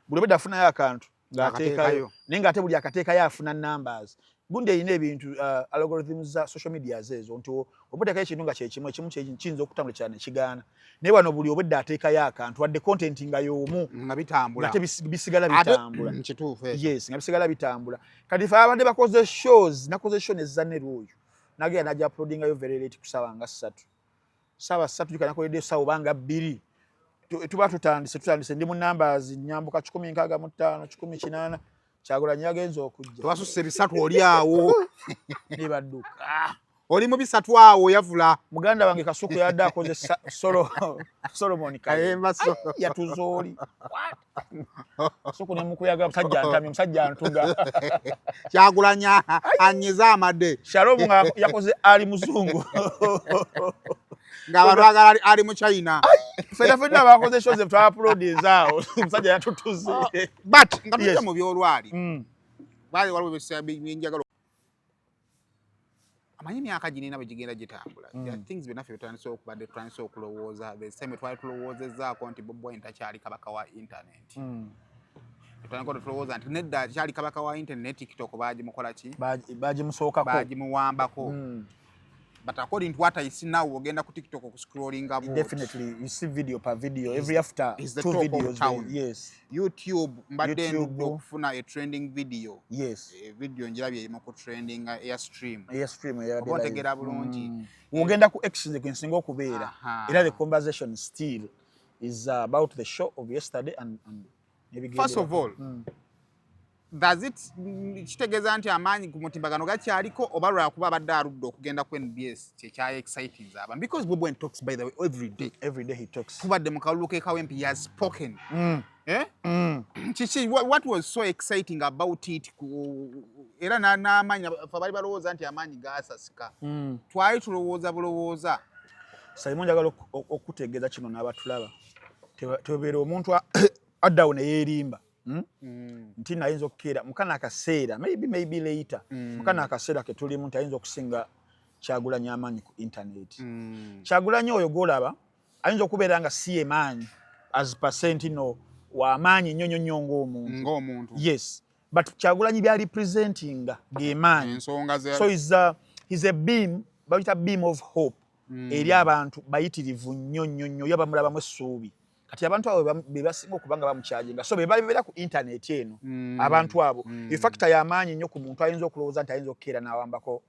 S1: buli bwedde afunayo akantu ng'ateekayo naye ng'ate buli akateekayo afuna numbers gundi ine ebintu algorithms za social media zezo nti obuteka ekintu nga kyekimu kiyinza okutambula cyane kigaana naye wano buli obudde ateeka y'akantu wadde content nga y'omu
S2: nga bitambula
S1: nga bisigala bitambula
S2: kituufu
S1: yes nga bisigala bitambula kati fe abadde bakoze shows nakoze show nezanne lwoyo nagenda najja uploadinga yo very late kusaba nga 3 sawa 3 jukana ko ide sawa banga 2 tuba tutandise ndi mu numbers nyambuka 15 18 Kyagulanyi yagenza okujja
S2: twasusse bisatu oli awo
S1: nibadduka
S2: oli mu bisatu awo yavula
S1: muganda wange Kasuku yadde akoze Solomon
S2: kayemba
S1: yatuzooli Kasuku ne mukuyaga musajja ntamye musajja ntuga
S2: Kyagulanyi anyiza amadde
S1: Shalom yakoze ali muzungu
S2: ng'abantu bagala ali mu China
S1: fena bakoze shows twa upload zao musajja yatutuze
S2: but nga tujja mu byolwali bali waliwo binjagalo amanyi myaka gini nabo gigenda gitambula things binaffe bitandise okubadde tutandise okulowooza beseme twali tulowoozezzaako nti Bobi Wine takyali kabaka wa internet tutandika tulowooza nti nedda kyali kabaka wa internet TikTok bagimukola ki
S1: bagimusookako
S2: bagimuwambako but according to what I see now ogenda ku TikTok scrolling about
S1: definitely you see video per video every after 2 videos yes
S2: YouTube mbadde okufuna a trending video
S1: yes
S2: video njirabye irimo ku trending airstream
S1: ya
S2: otegera bulungi
S1: ogenda ku exchange kwensinga okubeera era the conversation still is about the show of yesterday and
S2: first of all does it kitegeeza nti amaanyi ku mutimbagano gakyaliko oba lwakuba abadde aludde okugenda ku NBS kyekya exciting zaba because Bobi Wine talks by the way every day he talks tubadde mu kalulu ke kawempi he has spoken what was so exciting about it era n'amaanyi bali balowooza nti amaanyi gaasasika twali tulowooza bulowooza
S1: Simon njagala okutegeeza kino n'abatulaba tebeera omuntu addawo ne yeerimba nti nayinza okukeera mukana akaseera maybe later mukana akaseera ke tulimu nti ayinza okusinga Kyagulanyi amaanyi ku internet Kyagulanyi oyo golaba ayinza okubeera nga si emaanyi as percent no wa amaanyi nnyo ng'omuntu yes but Kyagulanyi bya representing geemaanyi so he's a beam bayita beam of hope eri abantu bayitirivu nnyo yabamulabamu essuubi kati abantu abo bebasinga okubanga bamukyajinga so bebalibeera ku internet eno abantu abo ifactor y'amaanyi nnyo ku muntu ayinza okulowooza nti ayinza okukeera n'awambako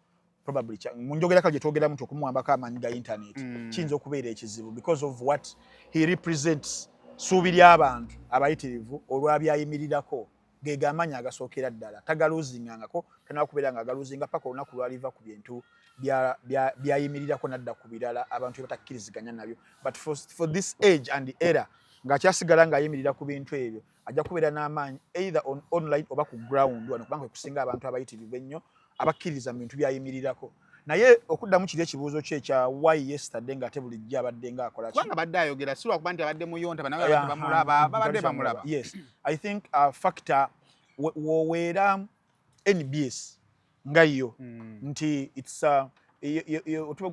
S1: probably munjogerako gye twogera muntu okumuwambako amaanyi ga internet kiyinza okubeera ekizibu because of what he represents suubi ly'abantu abayitirivu olwabyayimirirako ge amaanyi agasookera ddala tagaluuzingangako tanakubeera nga agaluuzinga paka olunaku lwaliva ku bintu byayimirirako nadda ku birala abantu batakkiriziganya nabyo but for this age and era ng'akyasigala ng'ayimirira ku bintu ebyo ajja kubeera n'amaanyi either online oba ku ground wano kubanga kusinga abantu abayitirivu ennyo abakkiriza mu bintu byayimirirako naye okuddamu kiri ekibuuzo kye kya why yesterday ng'ate bulijjo abadde ng'akola ki
S2: kubanga abadde ayogera si lwakuba nti abadde muyonta banawe bamulaba babadde bamulaba
S1: yes I think factor woweera NBS nga yo nti it's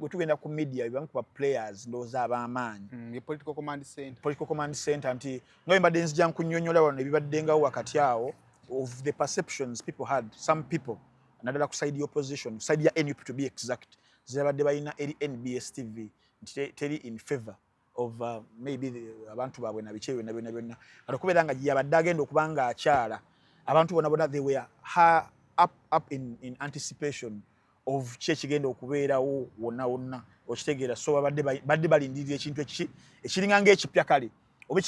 S1: tugenda ku media bibamu kuba players ndowooza ab'amaanyi
S2: political
S1: command center nti nga mbadde nzija nkunnyonnyola wano ebibaddengawo wakati awo of the perceptions people had some people naddala ku side opposition side ya NUP to be exact zibadde balina eri NBS TV nti teri in favor of maybe abantu baabwe na biki byonna okubeera nga yabadde agenda okuba nga akyala abantu bona they were up in anticipation of kyekigenda okubeerawo wonna okitegeera so badde balindirira ekintu ekiringa ng'ekipya kale oba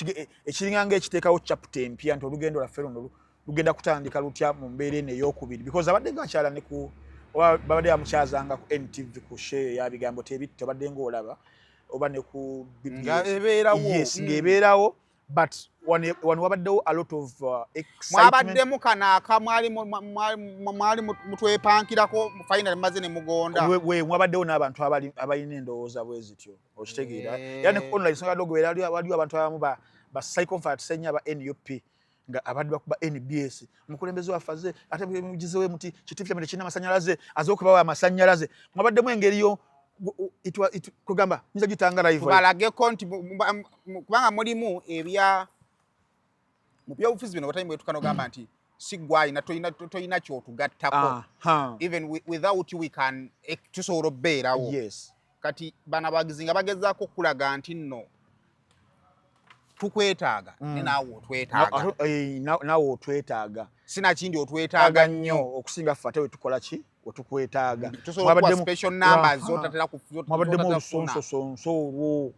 S1: ekiringa ng'ekiteekawo chapter empya nti olugendo lwaffe luno lugenda kutandika lutya mu mbeera eno ey'okubiri because abadde ng'akyala ne ku babadde bamukyazanga ku NTV ku share ya bigambo tebitte badde ng'olaba oba ne ku ng'ebeerawo but wano wabaddewo a lot of excitement
S2: mwabaddemu kanaaka mwali mutwepankirako final maze ne mugonda
S1: mwabaddewo n'abantu abalina endowooza bwe zityo okitegeera era ne ku online songa dogobeera waliwo abantu abamu ba psychopaths ennyo aba NUP nga abadde bakuba NBS omukulembeze wafaze ate mugizewe muti kitifiamene kirina amasanyalaze aze okubawo amasanyalaze mwabaddemu engeriyo kugamba nza gitanga live
S2: balageko nti kubanga mulimu ebya mu byobufuzi bino batayimwe tukano gamba nti sigwalina toyina kyotugattako even without we can tusobola obbeerawo kati bano abagizi nga bagezaako okulaga nti nno tukwetaaga
S1: naawe otwetaaga
S2: sinakindi otwetaaga nnyo
S1: okusinga ffe ate wetukola ki wetukwetaaga mwabaddemu olusonsosonso olwo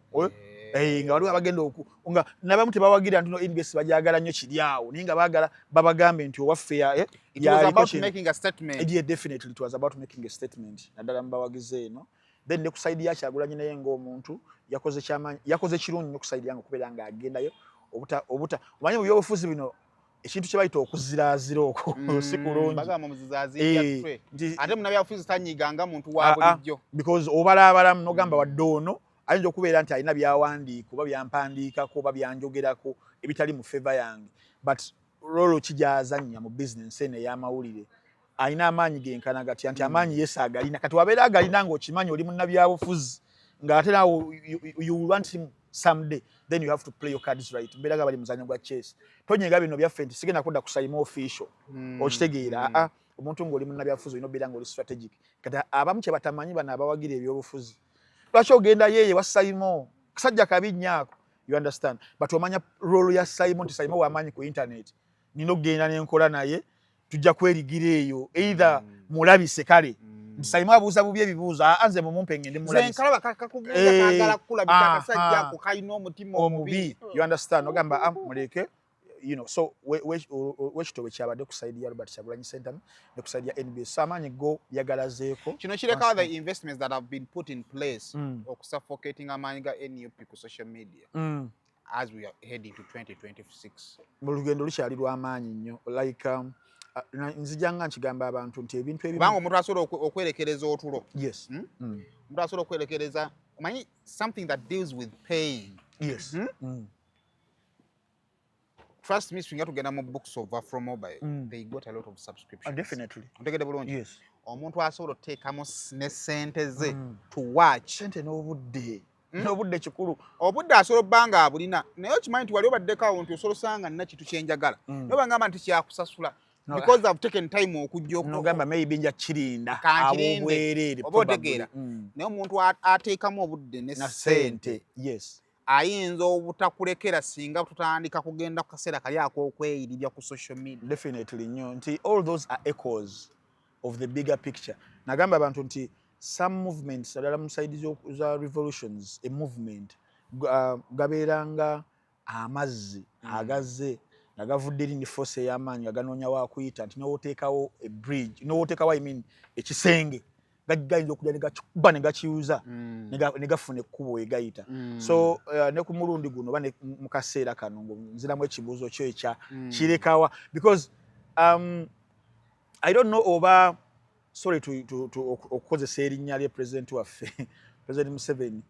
S1: nga waliwo abagenda nga nabamu tebawagira nti no NBS bajagala nnyo kiri awo naye nga baagala babagambe nti owaffe definitely it was about making a statement naddala mubawagize eno then ne ku side ya Kyagulanyi naye ng'omuntu yakoze kirungi nnyo ku side yange okubeera ng'agendayo obuta omanyi mu byobufuzi bino ekintu kye bayita okuziraazira okwo si kulungi
S2: ate munabyabufuzi tanyiganga muntu wa bulijjo
S1: because obalaabalamu n'ogamba wadde ono ayinza okubeera nti alina byawandiika oba byampandiikako oba byanjogerako ebitali mu favor yange but lolo kijazannya mu business eno ey'amawulire alina amaanyi genkana gatya nti amaanyi yesu agalina kati wabeera agalina ng'okimanyi oli munnabyabufuzi ng'ate naawe you want him someday then you have to play your cards right mbeeraga bali muzanyo gwa chess tonyenga bino byaffe nti sigenda kudda kusayima official okitegeera omuntu ng'oli munnabyabufuzi olina obeera ng'oli strategic kati abamu kye batamanyi bano abawagira ebyobufuzi lwaki ogenda yeeye wa Simon kasajja kabi nnyako you understand but omanya role ya Simon nti Simon w'amaanyi ku internet nina okugenda n'enkola naye tujja kwerigira eyo either mulabise kale nti Simon abuuza bubi ebibuuzo anze mumumpe ngende mulabise
S2: kakugenda kagala kulabika akasajja ako kalina omutima omubi
S1: you understand ogamba muleke you know so wekitobe kyabadde ku side ya Robert Kyagulanyi Center ne ku side ya NBS amaanyi go yagalazeeko
S2: kino kireka the investments that have been put in place okusuffocating amaanyi ga NUP ku social media as we are heading to 2026
S1: mu lugendo lukyali lw'amaanyi nnyo like nzijanga nkigamba abantu nti ebintu ebimu
S2: kubanga omuntu asobola okwerekereza otulo
S1: yes
S2: omuntu asobola okwerekereza omanyi something that deals with pain
S1: yes
S2: trust me swinga tugenda mu books of Afro Mobile they got a lot of subscriptions
S1: definitely
S2: ontegede bulungi
S1: yes
S2: omuntu asobola oteekamo ne sente ze to watch
S1: sente n'obudde kikulu
S2: obudde asobola obbanga abulina naye okimanyi nti wali obaddeko awo nti osobola osanga nina kintu kyenjagala naye obangamba nti kyakusasula because I've taken time okujja
S1: okugamba maybe nja kirinda abobwereere
S2: oba otegeera naye omuntu ateekamu obudde ne sente
S1: yes
S2: ayinza obutakulekera singa tutandika kugenda ku kaseera kali ak'okweyiribya ku social media
S1: definitely nnyo nti all those are echoes of the bigger picture nagamba abantu nti some movements adala mu side za revolutions a movement gabeeranga amazzi agaze nga gavudde eri ne force ey'amaanyi nga ganoonya wakuyita nti n'oteekawo a bridge n'oteekawo I mean ekisenge gayinza okujja negakuba negakiyuza negafuna ekkubo egayita so ne ku mulundi guno oba mu kaseera kano nziramu ekibuuzo kyo ekya kirekawa because I don't know oba sorry okukozesa erinnya lye president waffe President Museveni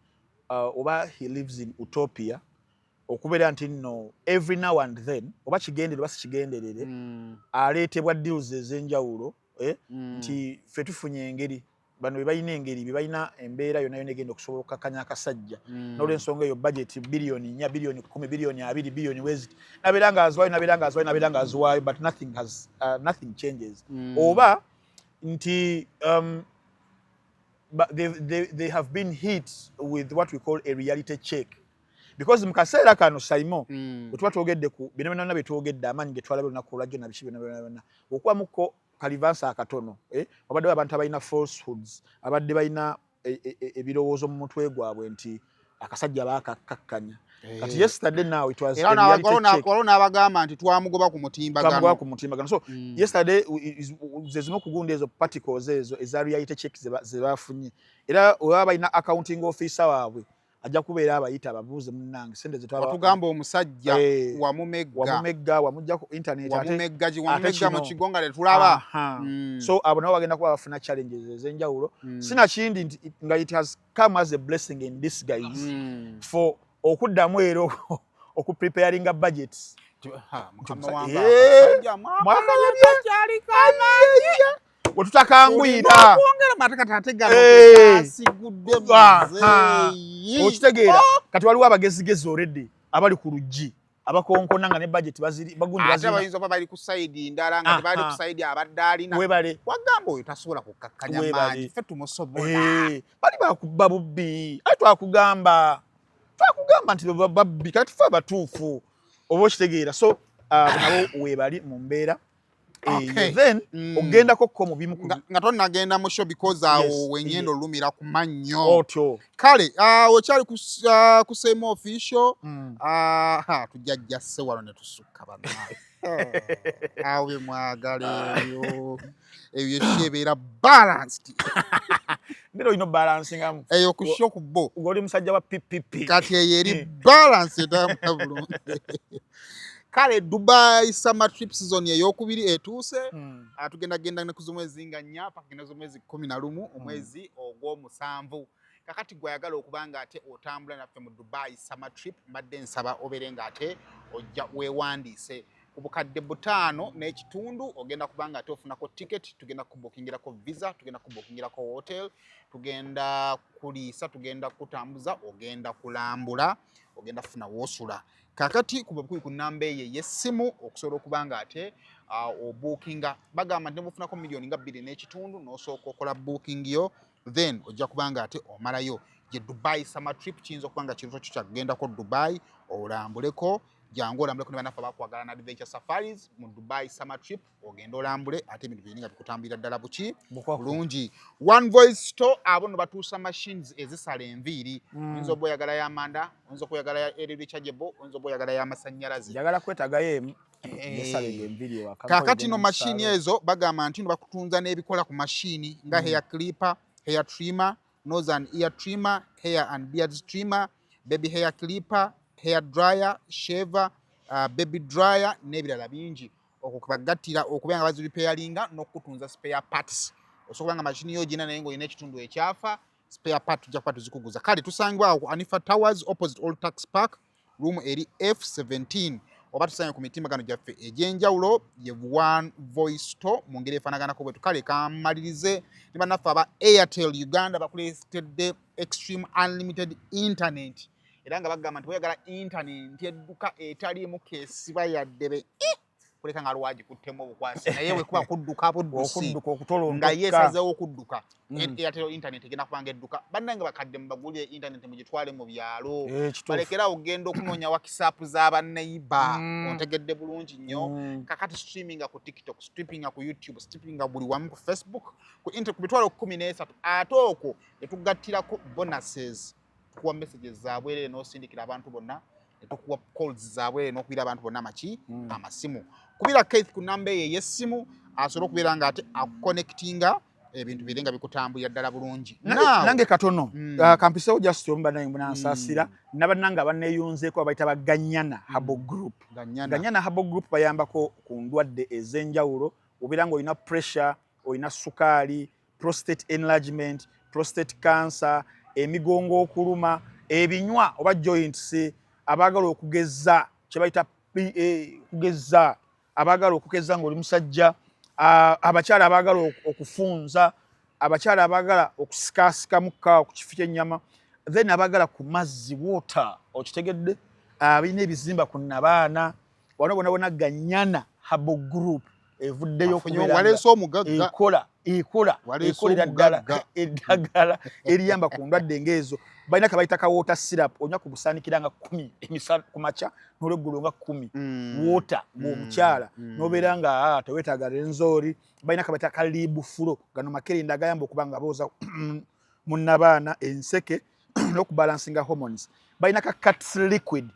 S1: oba he lives in utopia okubeera nti nno every now and then oba kigendere oba sikigenderere aleetebwa deals ez'enjawulo nti ffe tufunye engeri bano bebalina engeri bebalina embeera yonna yonna egenda okusobola okukakanya akasajja n'olwensonga eyo budget billioni 4 billioni 10 billioni 2 billioni weziti nabeera nga aziwaayo but nothing changes oba nti they have been hit with what we call a reality check because mu kaseera kano Simon wetuba twogedde ku bino byonna byetwogedde amaanyi ge twalaba olunaku olwajjo nabiki byonna okubamuko kalivansa akatono abadde abantu abalina falsehoods abadde balina ebirowoozo mu mutwe gwabwe nti akasajja baakakkakkanya kati yesterday now it was
S2: corona abagamba nti twamugoba ku mutimbagano
S1: so yesterday zezimu okugundi ezo particles ezo eza reality check ze bafunye era oba balina accounting officer waabwe ajja kubeera abayita ababuuze munnange sente
S2: zetugamba omusajja wamumegga
S1: wamujja ku internet
S2: wamumegga mu kigonga tetulaba
S1: so abo nabo bagenda kuba bafuna challenges ez'enjawulo sinakindi nga it has come as a blessing in disguise for okuddamu ero okupreparinga budgets wetutakangwira okitegeera kati waliwo abagezigezi already abali ku luggi abakonkona nga ne budget baziri bagundi
S2: ate
S1: bazina
S2: abayinza oba bali ku side ndala nga tebali ku side abadde alina
S1: webale
S2: wagamba oyo tasobola kukakkanya maanyi ffe tumusobola
S1: bali bakubba bubbi ate twakugamba nti babbi kati tufe abatuufu oba okitegeera so nabo webali mu mbeera then ogendako ko mu bimu
S2: nga tonnagenda mu show because awo wenyendo olumira ku mannyo
S1: otyo
S2: kale okyali ku same official tujjajja sse wano ne tusukka bannange awo bye mwagala ebyo ebeera balanced
S1: mbera olina balansingamu
S2: eyo ku show ku bo
S1: ng'oli musajja wa ppp
S2: kati eyo eri balance etambula bulungi kale Dubai summer trip season eyokubiri etuuse tugendagenda ne ku mwezi nga 4 paka ne mwezi 11 omwezi ogw'omusanvu kakati gwayagala okubanga ate otambula naffe mu Dubai summer trip mbadde nsaba obere nga ate ojja weewandiise ku bukadde 5 n'ekitundu ogenda kubanga ate ofunako ticket tugenda kubookingirako visa tugenda kubookingirako hotel tugenda kuliisa tugenda kutambuza ogenda kulambula ogenda kufuna wosula kakati kuba kuli ku namba y'essimu okusobola okubanga ate obookinga bagamba nti nebufunako miliyoni nga 2 n'ekitundu n'osooka okola booking yo then ojja kubanga ate omalayo je Dubai summer trip kiyinza okubanga kirito kyo kyakugendako Dubai olambuleko jangu olambuleko ne banafa bakwagala na adventure safaris mu Dubai summer trip ogenda olambule ate ebintu byeninga bikutambira ddala buki bulungi one voice store abono batuusa machines ezisala enviiri oyinza oba oyagala y'amanda oyinza okuyagala ya rechargeable oyinza oba oyagala y'amasannyalaze
S1: njagala kwetagayo esalenga enviiri ewaka
S2: kakati no machine ezo bagamba nti bakutunza n'ebikola ku machine nga hair clipper hair trimmer nose and ear trimmer hair and beard trimmer baby hair clipper hair dryer shaver baby dryer n'ebirala bingi okubagattira okubenga bazi repairinga n'okutunza spare parts osobola nga machine yo gina naye ng'olina ekitundu ekyafa spare part tujja kuba tuzikuguza kale tusangibwa awo ku Anifa Towers opposite Old Tax Park room eri F17 oba tusanye ku mitimbagano gyaffe egy'enjawulo ye one voice store mu ngeri efaanaganako bwetu kale kamalirize ne bannaffe aba Airtel Uganda bakuleetedde extreme unlimited internet era nga bagamba nti oyagala internet edduka etaliimu keesiba yaddebe kuleka nga lwagi kuttemu obukwasi naye we kuba kudduka buddusi nga yeesazeewo okudduka Airtel internet egenda kubanga edduka bannange bakadde mubagulire internet mugitwale mu byalo balekera ogenda okunoonya wakisaapu z'abanneiba ontegedde bulungi nnyo kakati streaminga ku TikTok streaminga ku YouTube streaminga buli wamu ku Facebook ku bitwalo 13 ate okwo etugattirako bonuses tukuwa messages zaabwerere n'osindikira abantu bonna tukuwa calls zaabwerere n'okubira abantu bonna amasimu kubira Keith ku namba y'essimu asobola okubeera nga ate akuconnectinga ebintu birenga bikutambulira ddala bulungi
S1: nange katono kampisewo just ombanange munansasira nabannanga banneeyunzeeko abayita baganyana Habo Group ganyana Habo Group bayambako ku ndwadde ez'enjawulo obeera nga olina pressure olina sukaali prostate enlargement prostate cancer emigongo okuluma ebinywa oba joints abagala okugeza kyebayita kugeza abagala okugeza ng'oli musajja abakyala abagala okufunza abakyala abagala okusikasika mukka ku kifu ky'ennyama then abagala ku mazzi water okitegedde abina ebizimba ku nabaana wano bona Ganyana Habo Group evuddeyo okubeera ekolera ddala eddagala eriyamba ku ndwadde ng'ezo balina kabayita ka water syrup onywa ku busaanikira nga 10 ku makya n'olweggulo nga 10 water ng'omukyala n'obeera nga teweetaaga renzoori balina kabayita ka libufulo gano makerenda agayamba okuba nga booza mu nabaana enseke n'okubalansinga hormones balina ka cats liquid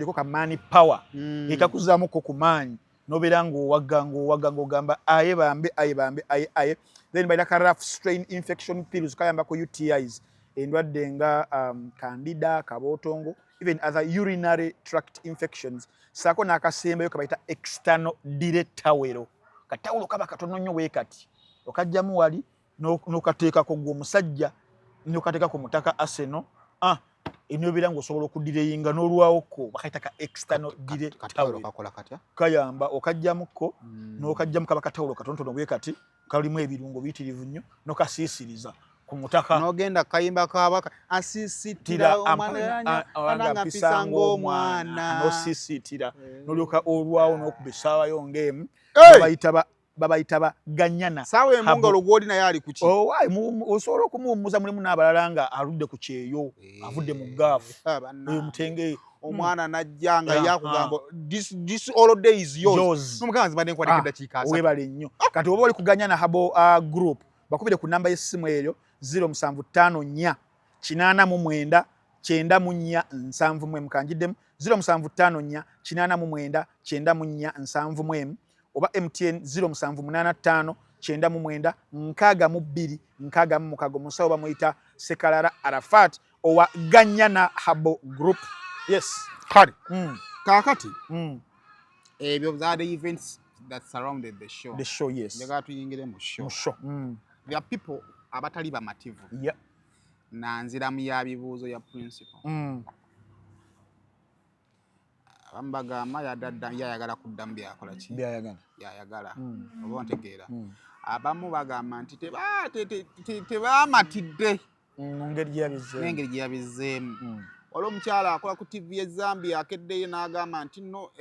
S1: ko ka money power ekakuzaamuko ku maanyi nobeera ng'owagga ng'ogamba aye bambe then balina ka rough strain infection pills kayambako UTIs endwadde nga candida kabootongo even other urinary tract infections saako n'akasembeyo kabayita external diretawero katawulo kaba katono nnyo weekati okajjamu wali n'okateekako gw'omusajja n'okateekako mutaka Arsenal enobeera ng'osobola okudireyinga n'olwawoko bakayita ka external diretawero kayamba okajjamuko n'okajjamu kaba katawulo katonotono bwe kati kalimu ebirungo biyitirivu nnyo n'okasiisiriza ku mutaka
S2: n'ogenda kayimba kabaka asisitira omwana ananga pisanga omwana
S1: n'osisitira n'olyoka olwawo n'okuba essaawa yo ng'emu babayita baganyana
S2: saawa emu nga olugwoli naye ali ku ki
S1: osobola okumuwummuza mulimu n'abalala nga aludde ku kyeyo avudde mu gaafu mutenge
S2: omwana najja nga yakugamba this all day is yours n'omuganzi badde nkwatira eddakiika
S1: webale nnyo kati oba oli kuganyana habo group bakubire ku namba y'essimu eyo 0754 89 94 94 mukanjiddemu 0754 89 94 oba MTN 0785 99 62 66 musawo bamuyita Sekalala Arafat owa Ganyana Habo Group. Yes.
S2: Kale. Kakati. Ebyo byade events that surrounded the show.
S1: The show, yes.
S2: Njagala tuyingire mu show.
S1: Mu show.
S2: There are people abatali bamativu.
S1: Yep.
S2: Na nziramu ya bibuuzo ya principal. Bambagamba yayagala kuddamu byakola ki? Yayagala. Oba ontegeera. Abamu bagamba nti tebaamatidde. N'engeri gye yabizzeemu. Olwo omukyala akola ku TV ye Zambia akeddeyo n'agamba nti no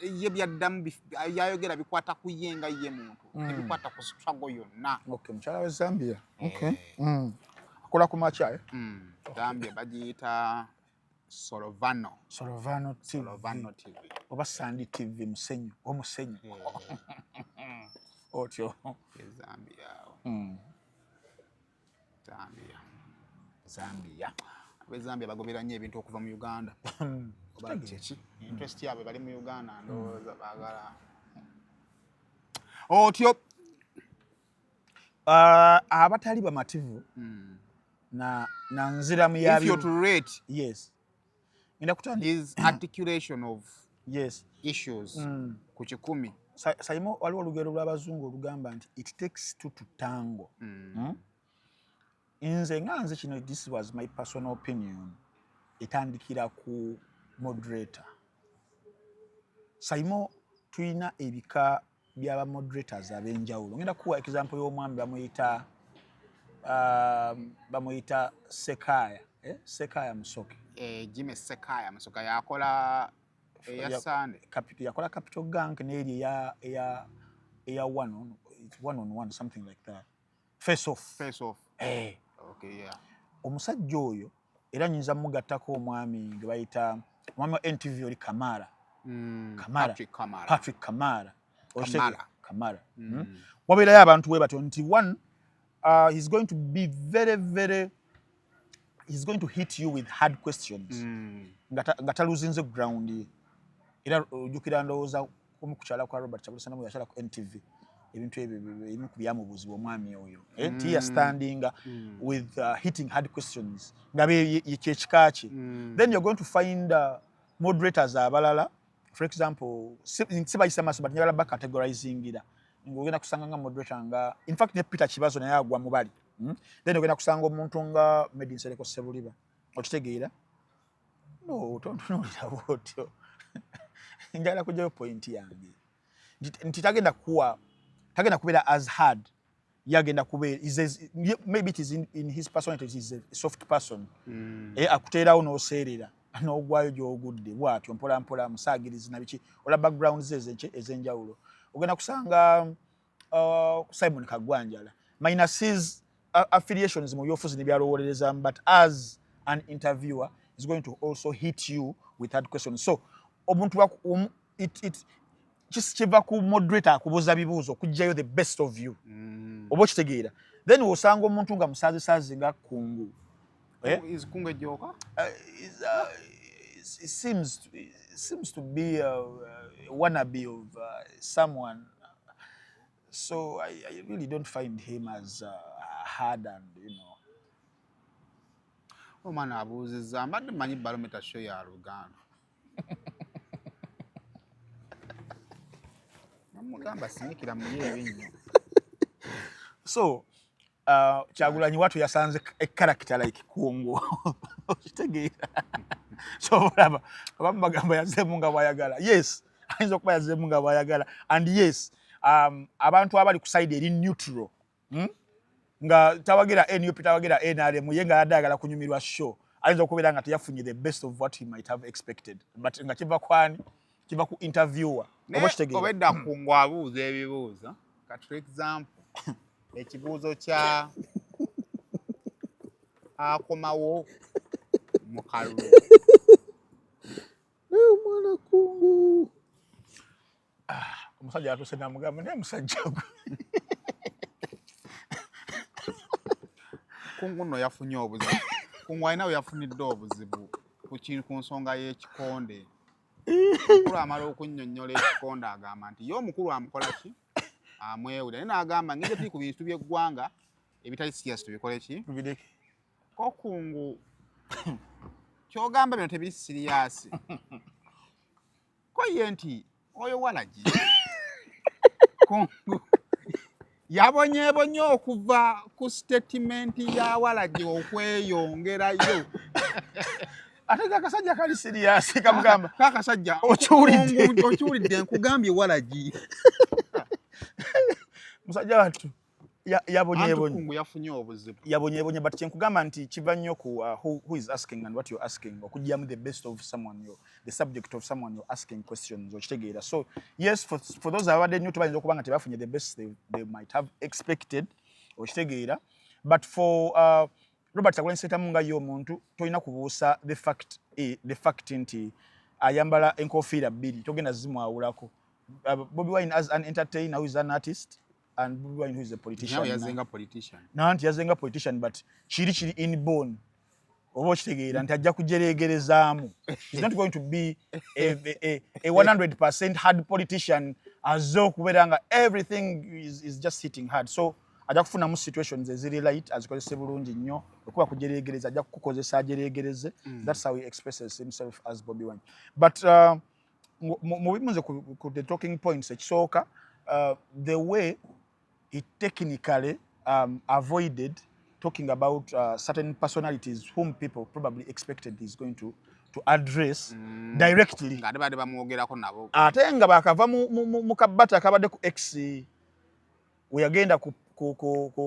S2: ye byaddamu yayogera bikwata ku ye nga ye muntu. Ebikwata ku struggle yonna.
S1: Okay, omukyala wa Zambia. Okay. Akola ku makya.
S2: Zambia bagiyita Solovano TV.
S1: Oba Sandi TV Musenyu. Omusenyu. Otyo. Zambia.
S2: Ab'Ezambia bagobera nnyo ebintu okuva mu Uganda. Oba kyeki? Interest yabwe bali mu Uganda ndowooza baagala. Otyo.
S1: Abatali bamativu na nziramu ya
S2: if you're to rate
S1: yes
S2: his articulation of issues ku 10
S1: sayimo waliwo olugero lw'abazungu olugamba nti it takes two to tango. Nze nganze kino, this was my personal opinion, etandikira ku moderator. Sayimo tuyina ebika byaba moderators ab'enjawulo. Ngenda kuwa example y'omwami bamuyita Sekaya. Sekaya Musoke.
S2: Jimmy Sekaya Musoke yakola Sunday.
S1: Yakola Capital Gang n'eri eya one on one, something like that. Face off.
S2: Okay, yeah.
S1: Omusajja oyo era nyinza mugattako omwami gwe bayita omwami wa NTV oli Kamara. Patrick Kamara. Wabeerayo abantu we batyo nti one he's going to be he's going to hit you with hard questions. Nga taluzinze ground. Era ojjukira ndowooza kumukukyala kwa Robert Chabulisanamu yakyala ku NTV. Ebintu ebimu ku byamubuuzibwa omwami oyo. He is standing with hitting hard questions. Nga kyekika kye. Then you're going to find moderators abalala. For example, sibayisa maaso but njagala ba categorizing ira. Ngogenda kusanga nga moderator nga in fact ne Peter Kibazo naye agwa mu bali. Then ogenda kusanga omuntu nga Medin Sereko Sebuliba. Okitegeera? No, tontunulira bwotyo. Njagala kujjayo point yange. Nti tagenda kubeera as hard. Yagenda kubeera maybe it is in his personality, he's a soft person. Akuteerawo n'oseerera. N'ogwayo gy'ogudde bw'atyo mpola mpola musaagirizi na biki ola backgrounds ez'enjawulo. Ogenda kusanga Simon Kagwanjala minus his affiliations mu byofuzi n'ebyalowolereza, but as an interviewer is going to also hit you with hard questions. So omuntu kiva ku moderator akubuuza bibuuzo kujjayo the best of you. Oba okitegeera. Then osanga omuntu nga musaazi nga Kungu.
S2: Is Kungu a joker?
S1: It seems to be a wannabe of someone. So I really don't find him as hard and,
S2: Omwana abuuzizza mbadde mmanyi barometer show ya Luganda. Namugamba sinyikira muyeeyo nnyo.
S1: So Kyagulanyi watu yasanze a character like Kungu. Okitegeera. So abamu bagamba yazzeemu nga bw'ayagala. Yes, ayinza okuba yazzeemu nga bw'ayagala. And yes, abantu abali ku side eri neutral. nga tawagira NUP tawagira NRM yenga adagala kunyumirwa show ayinza okubeera nga teyafunye the best of what he might have expected but nga kiva kwani kiva ku interviewer oba kitegeera
S2: obedda Kungu abuuza ebibuuzo kati for example ekibuuzo kya akomawo mu kalulu
S1: mwana Kungu omusajja atuse namugamba naye musajja gwe
S2: Kungu nno yafunye obuzibu Kungu alina we yafunidde obuzibu ku nsonga y'ekikonde omukulu amala okunnyonnyola ekikonde agamba nti ye omukulu amukola ki amwewulira naye n'agamba ng'ebyo tuli ku bintu by'eggwanga ebitali siyasi tubikole ki ko Kungu ky'ogamba bino tebiri siriyasi ko ye nti oyo walagi Kungu yabonyeebonye okuva ku statement ya walagi okweyongerayo
S1: ate akasajja kali siriyasi kamugamba
S2: kakasajja okiwulidde nkugambye walagi
S1: musajja wattu yabonyeebonye
S2: Kungu yafunye obuzibu
S1: yabonyeebonye but kyenkugamba nti kiva nnyo ku who is asking and what you're asking okugyamu the best of someone the subject of someone you're asking questions okitegeera so yes for those abadde nnyo tubayinza okuba nga tebafunye the best they might have expected okitegeera but for Robert Kyagulanyi Ssentamu nga ye omuntu tolina kubuusa the fact nti ayambala enkofiira bbiri togenda zimwawulako Bobi Wine as an entertainer who is an artist and Bobi Wine who is a politician.
S2: Now yazenga politician.
S1: Nanti yazenga politician but chiri inborn. Oba okitegeera nti ajja kujeregerezaamu. He's not going to be a 100% hard politician as okubeera nga everything is just hitting hard. So ajja kufunamu situations eziri light azikozese bulungi nnyo okuba kujeregereza ajja kukozesa ajeregereze. That's how he expresses himself as Bobi Wine. But mubimuze ku the talking points ekisooka the way he technically avoided talking about certain personalities whom people probably expected he's going to address directly. Ate nga bakava mu kabata akabadde ku X we agenda ku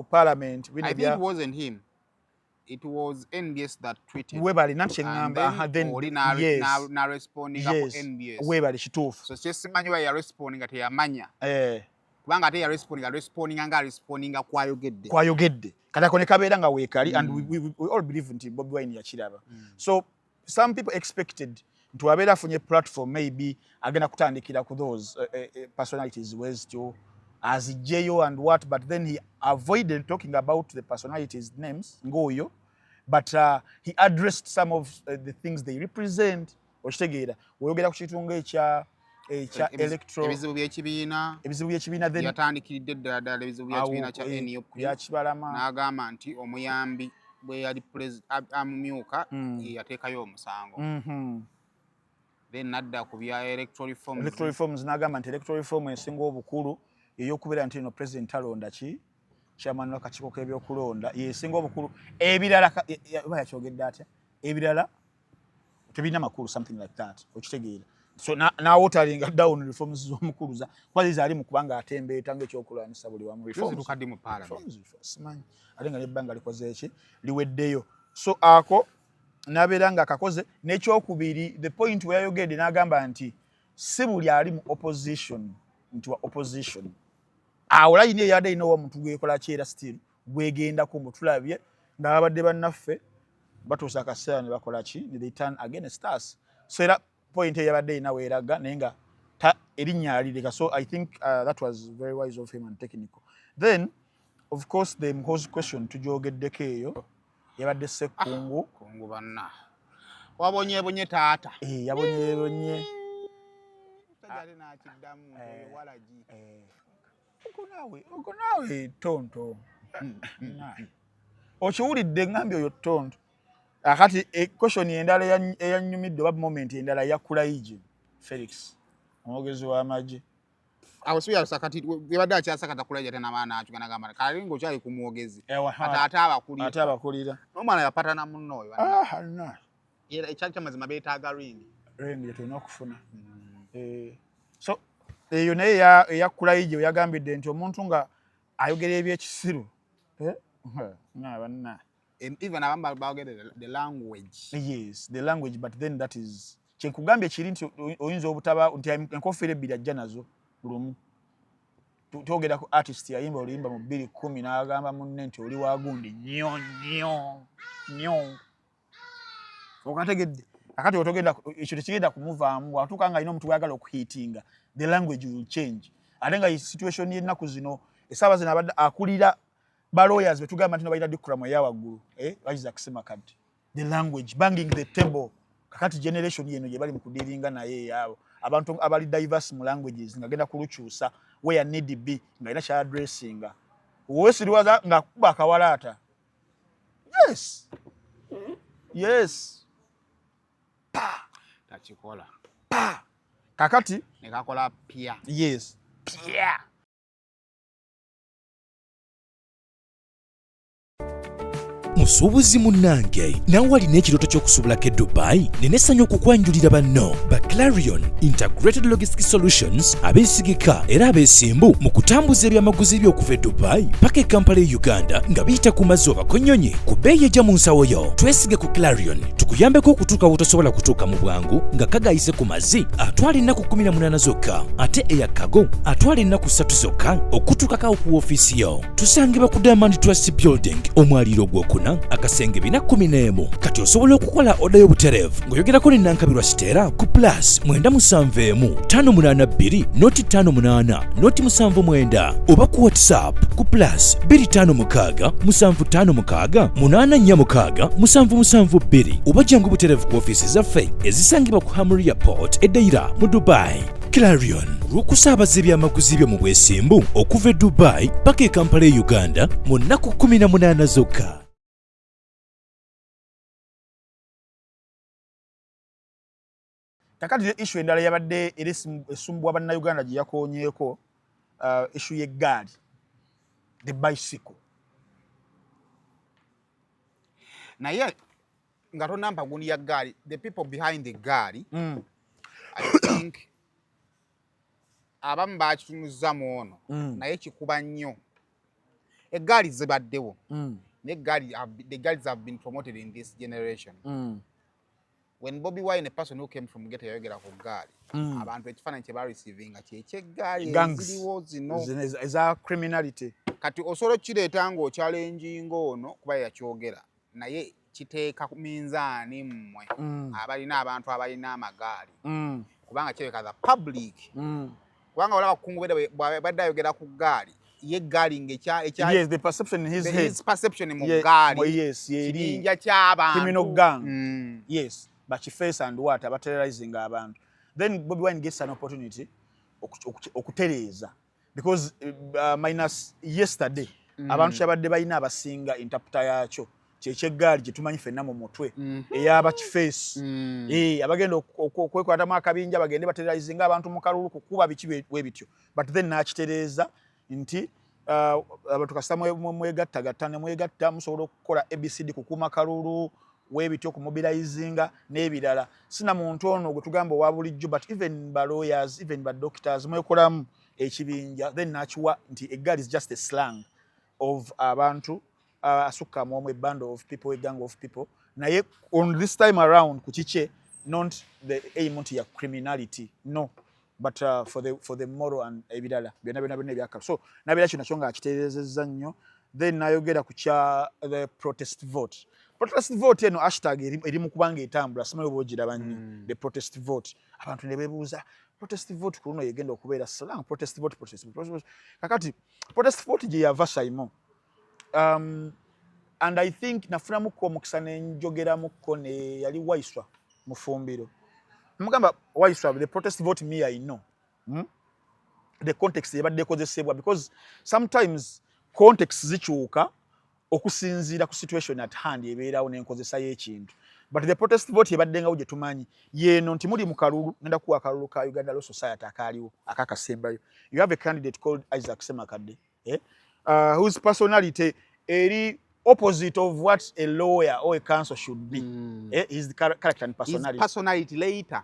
S1: parliament.
S2: I think it wasn't him. It was NBS that tweeted.
S1: Webali nachengamba
S2: then yes. Na responding yes. Up NBS.
S1: Webali kituufu.
S2: So just manyi ya responding ate yamanya. Kubanga ate ya responding anga responding
S1: kwayogedde. Kata kone kabeera nga weekali and we all believe nti Bobi Wine yakiraba. So some people expected to abeera afunye platform maybe agenda kutandikira ku those personalities ways to as Jeyo and what, but then he avoided talking about the personalities' names, Ngoyo, but he addressed some of the things they represent. Oshtegera, oyogera ku kitunga ekya electro
S2: ebizibu
S1: by'ekibiina then
S2: yatandikiridde ddala ebizibu by'ekibiina kya NUP
S1: yakibalama
S2: n'agamba nti omuyambi bwe yali amumyuka yateekayo omusango. Then nadda ku bya electoral reforms
S1: n'agamba nti electoral reform esinga obukulu eyokubeera nti no president alonda ki chairman w'akakiiko k'ebyokulonda yesinga obukulu ebirala yakyogedde atya ebirala tebirina makulu something like that okitegeera so n'awotalinga down reforms z'omukuluza kwaziza ali mu kubanga atembeeta ng'ekyokulwanyisa buli wamu reforms
S2: tukadde mu parliament
S1: simanyi ate nga n'ebbanga likoze eki liweddeyo so ako n'abeera nga akakoze n'ekyokubiri the point we yayogedde n'agamba nti si buli ali mu opposition nti wa opposition awola yine yade ino omuntu gwekola kyera still gwegenda ku mutulabye nga babadde bannaffe batuusa akaseera ne bakola ki ne they turn against us so era point eyabadde ina weeraga naye nga erinnya alireka so I think that was very wise of him and technical then of course the mho's question tujogeddeko eyo yabadde Kungu
S2: banna wabonye taata
S1: yabonye
S2: tajali na kidamu walagi
S1: Ogo nawe tonto. Okiwulidde ngambye oyo tonto. Akati question endala eyanyumidde oba moment endala yakula ije Felix. Omwogezi w'amagye.
S2: Awo siya sakati webadde akyasakata kulaja tena maana achugana gamba. Kalingo kyali ku mwogezi. Ata abakulira. Omwana yapata na munno oyo.
S1: Halina.
S2: Era ekyakya mazima beetaaga ring.
S1: Ring yetuna okufuna. So eyo naye eyakula ije yagambidde nti omuntu nga ayogera ebyekisiru
S2: Even about the language.
S1: Yes, the language, but then that is kyenkugambye kiri nti oyinza obutaba nti enkofiira ebbiri ajja nazo lumu. Twogera ku artist yayimba oluyimba mu 2010 n'agamba munne nti oli wagundi nnyo. Okategedde akati otogenda ekyo tekigenda kumuvaamu watuuka nga alina omuntu wayagala okuhiitinga, the language will change. Ate nga situation y'ennaku zino esaawa zino abadde akulira ba lawyers betugamba nti balina dikuramu eya waggulu bakiza kusema kati the language banging the table. Kakati generation yeno gye bali mu kudiringa naye yaabo abantu abali diverse mu languages nga genda kulukyusa where need be nga ina cha addressinga wesiriwaza nga kuba akawalaata. Yes
S2: Takikola
S1: kakati
S2: nekakola pia.
S1: Yes pia.
S5: Musuubuzi munnange nawe walina ekirooto ky'okusuubulako e Dubai neneesanya okukwanjulira banno ba Clarion Integrated Logistics Solutions abeesigika era abeesimbu mu kutambuza ebyamaguzi by'okuva e Dubai paka e Kampala e Uganda nga biyita ku mazzi oba konnyonyi ku bbeeyi ejja mu nsawo yo. Twesige ku Clarion tukuyambeko okutuuka wotosobola kutuuka mu bwangu nga kagayise ku mazzi atwala ennaku 18 zokka ate eya kago atwala ennaku 3 zokka okutuukako ku woofiisi yo. Tusangibwa ku Diamond Trust Building omwaliiro gw'okuna akasenge 411. Kati osobola okukola oda y'obutereevu ng'oyogerako ne Nankabirwa Siteera ku +971 582 58 79 oba ku WhatsApp ku +256 756 846 772 oba jangu butereevu ku ofiisi zaffe ezisangibwa ku Hamri Airport Eddeira mu Dubai. Clarion lw'okusaabaza ebyamaguzi byo mu bwesimbu okuva e Dubai paka e Kampala e Uganda mu nnaku 18 zokka.
S1: Kakati issue endala yabadde esumbwa bannayuganda gye yakoonyeeko issue y'eggaali, the bicycle.
S2: Naye nga tonampa gundi ya gaali, the people behind the gaali I think abamu bakitunuzza mu ono naye kikuba nnyo. Eggaali zibaddewo naye the gaalies have been promoted in this generation. When Bobi Wine, a person who came from Geta yayogera ku gaali abantu ekifaananyi kye bareceiving ky'eggaali eziriwo zino
S1: eza criminality.
S2: Kati osobola kireeta ng'okyalenjinga ono kuba yakyogera naye kiteeka ku minzaani mmwe abalina abantu abalina amagaali kubanga kireka the public kubanga olaba Kungu badde ayogera ku gaali ye gaali
S1: yes, the perception in his head,
S2: his perception mu gaali kirinja ky'abantu
S1: criminal gang yes bakiface and what abaterrorizing abantu. Then Bobi Wine gets an opportunity okutereeza because minus yesterday abantu kyabadde balina abasinga interpreter yaakyo kyekyegaali gye tumanyi ffenna mu mutwe eyaba kiface abagenda okwekwatamu akabinja bagende baterrorizing abantu mu kalulu kukuba biki bwe bityo, but then nakitereeza nti abantu kasita mwegattagatta ne mwegatta musobola okukola ABCD kukuuma kalulu webityo okumobilizinga n'ebirala. Sina muntu ono gwe tugamba owa bulijjo, but even ba lawyers even ba doctors mwekolamu ekibinja then nakiwa nti eggaali is just a slang of abantu asukka mu band of people, a gang of people. Naye on this time around kukiche not the aim nti ya criminality no, but for the moral and ebirala byonna byaka. So nabira kino kyonga akitereezezza nnyo. Then nayogera ku kya the protest vote. Protest vote eno hashtag eri mu kubanga etambula simanyi bw'ogiraba nnyo the protest vote. Abantu ne beebuuza protest vote ku luno yegenda okubeera slang protest vote. Kakati protest vote gye yava Simon and I think nafunamuko omukisa nenjogeramuko ne yali Waiswa Mufumbiro mugamba Waiswa the protest vote me I know the context yabadde ekozesebwa because sometimes context zikyuka okusinziira ku situation at hand ebeerawo n'enkozesa y'ekintu, but the protest vote yabaddengawo gye tumanyi yeeno nti muli mu kalulu ngenda kuwa akalulu ka Uganda Law Society akaaliwo akakasembayo. You have a candidate called Isaac Semakadde whose personality eri opposite of what a lawyer or a counsel should be. He's the character and personality.
S2: His personality later.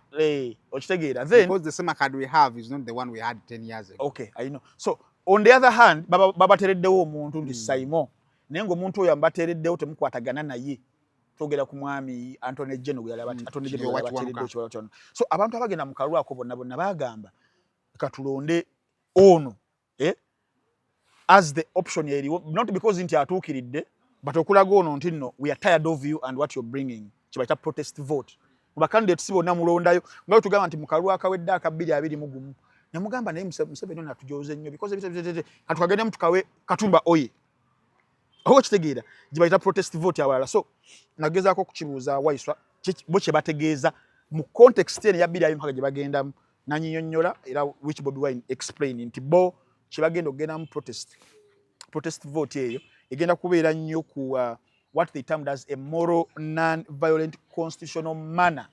S1: Okitegeera. Then
S2: because the Semakadde we have is not the one we had 10 years ago.
S1: Okay, I know. So on the other hand babatereddewo omuntu nti Simon naye ng'omuntu oyo ambateereddewo temukwatagana naye togera ku mwami Anthony General yalabateereddewo. So abantu abagenda mu kalulu ako bonna bagamba katulonde ono as the option eriwo, not because nti atuukiridde but okulaga ono nti no we are tired of you and what you're bringing kibayita protest vote. Kuba candidates bonna mulondayo nga tugamba nti mu kalulu akawedde aka 2021 namugamba naye Museveni ono atujoze nnyo because katwagende tukawe Katumba oye aho kitegeera gibayita protest vote awalala. So nagezaako okukibuuza Waiswa bo kye bategeeza mu context eno ya 2021 gye bagendamu nanyinyonnyola era which Bobi Wine explain nti bo kye bagenda okugenda mu protest vote eyo egenda kubeera nnyo ku what they termed as a moral non-violent constitutional manner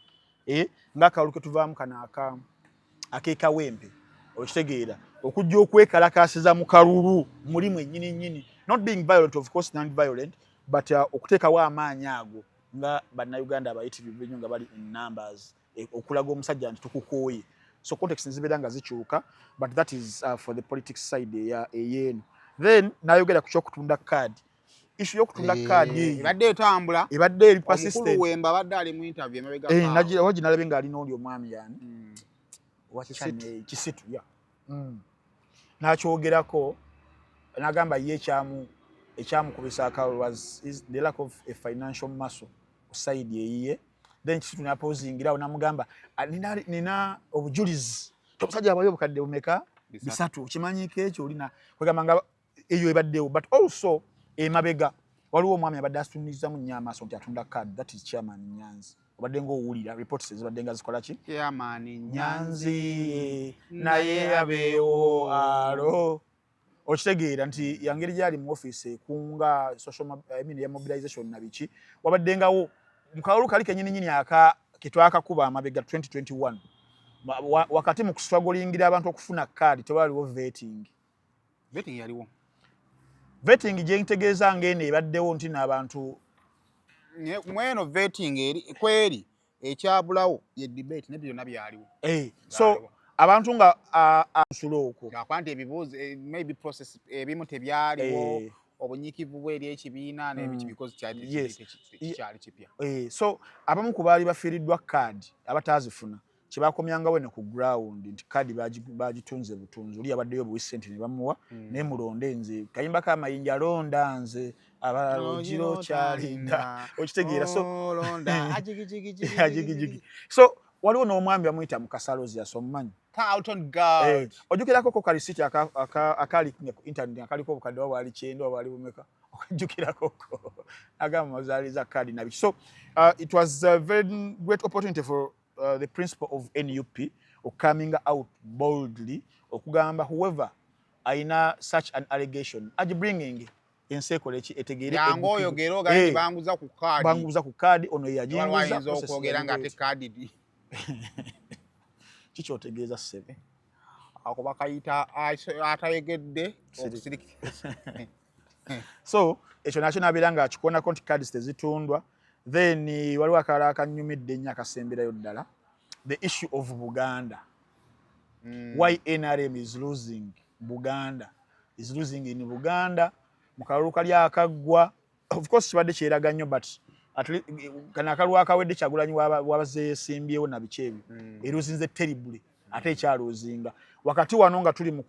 S1: nga akalulu ke tuvaamu kana ak'ekawempe okitegeera okujja okwekalakaasiza mu kalulu mulimu ennyini not being violent of course non-violent but okuteekawo amaanyi ago nga bannayuganda abayitirivu ennyo nga bali in numbers okulaga omusajja nti tukukooye. So context nzibeera nga zikyuka but that is for the politics side ey'eno. Then nayogera ku kyokutunda card. Issue y'okutunda card
S2: ibadde etambula
S1: ibadde eri persistent.
S2: Omukulu wemba abadde ali mu interview emabega
S1: nagira nalabe nga alina oli omwami yani Kisitu nakyogerako nagamba ye ekyamukubisa akalulu was the lack of a financial muscle ku side eyiye. Then Kisitu naposingirawo namugamba nina obujulizi omusajja abayo obukadde bumeka bisatu kimanyiiko ekyo olina kwegamba nga eyo ebaddewo but also emabega waliwo omwami abadde asitunizamu nnyo amaaso nti atunda card. That is Chairman Nyanzi obadde ng'owulira reports ezibadde nga zikola ki
S2: Chairman
S1: Nyanzi naye abeewo alo okitegeera nti yangeri gyali mu office ekunga ya mobilization na biki wabadde ngawo mukalulu kali kenyininyini ketwakakuba amabega 2021 wakati mu kustragolingira abantu okufuna card tewaliwo vetting
S2: yaliwo.
S1: Vetting gye ntegeeza ngene ebaddewo nti n'abantu
S2: mweno vetting eri kweri ekyabulawo ye debate ne byonna byaliwo.
S1: So abantu nga asulo okwo
S2: akwanti ebibuuzo maybe process ebimu tebyaliwo obunyikivu bweri ekibiina n'ebiki because kyali kipya.
S1: So abamu ku baali bafiiriddwa card abatazifuna kyebakomyangawo ne ku ground nti kadi bagitunze butunzi oli abaddeyo buwisenti ne bamuwa naye mulonde nze kayimba kamayinja londa nze abalogiro kyalinda okitegeera. So londa ajigijigi. So waliwo n'omwami bamuyita Mukasalozi yasomanyi
S2: Carlton God
S1: ojjukirako ko kalisiti akali ku internet akaliko obukadde wabwali 9 wabwali bumeka okujjukirako ko agamba mazaaliza kadi nabiki. So it was a very great opportunity for the principal of NUP coming out boldly okugamba whoever aina such an allegation bringing in sekolechi etegere
S2: yango oyogero gani
S1: banguza ku kadi ono yajinguza
S2: okwogera nga te kadi
S1: kicho otegeeza sebe
S2: ako bakayita atayegedde okusiriki.
S1: So ekyo nakyo nabiranga akikona konti cards tezitundwa. Then waliwo akalala akanyumidde nnyo akasemberayo ddala the issue of Buganda. Why NRM is losing Buganda is losing in Buganda mu kalulu kali akaggwa of course kibadde kyeraga nnyo but kana akalulu akawedde Kyagulanyi wabazeesimbyewo na biki ebyo eruzinze terribly ate ekyaluzinga wakati wano nga tuli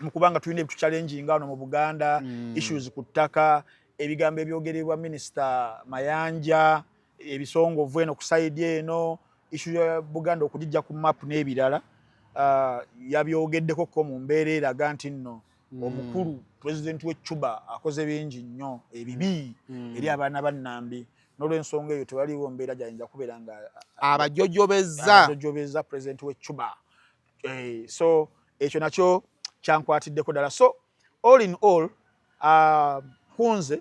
S1: mukubanga tulina ebitu challenging nga mu Buganda issues ku ttaka ebigambo ebyogerebwa Minister Mayanja ebisongovu eno ku side eno issue ya Buganda okujja ku map n'ebirala yabyogeddeko ko mu mbeera eraga nti nno omukulu president w'Ecuba akoze bingi nnyo ebibi eri abaana ba Ntambi n'olw'ensonga eyo tewaliwo mbeera gyayinza kubeera nga abajojobeza president w'Ecuba. So ekyo nakyo kyankwatiddeko ddala. So all in all kunze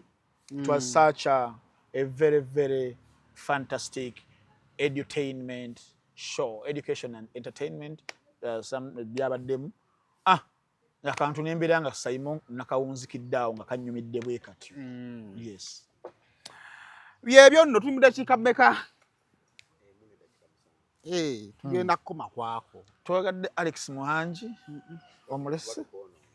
S1: it was such a very very fantastic edutainment show, education and entertainment. Some byabaddemu akantu nembeera nga Simon nakawunzikiddeawo nga kanyumidde bwe kati. Yes
S2: byebyo nno tuli mu dakiika mmeka tugenda kukoma kwako
S1: twagadde Alex Muhangi omulese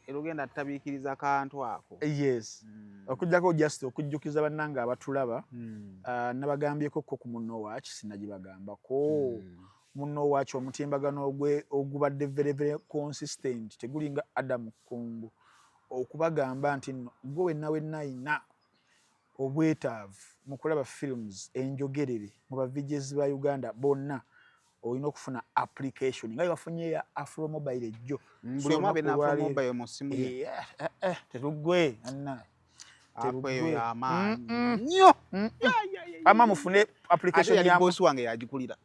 S2: erugenda tabiikiriza kantu ako.
S1: Yes. Okujjako just okujjukiza bannanga abatulaba. Nabagambyeko ko ku Muno Watch sinagibagambako. Muno Watch omutimbagano ogubadde very consistent tegulinga Adam Kungu. Okubagamba nti gwe wenna ina obwetaavu mu kulaba films enjogerere mu bavijezi ba Uganda bonna olina okufuna application nga bafunye ya Afro Mobile ejjo
S2: buli omu abe na Afro Mobile mu simu ye
S1: terugwe anna
S2: terugwe y'amaanyi nnyo
S1: ama mufune application
S2: ya boss wange yagikulira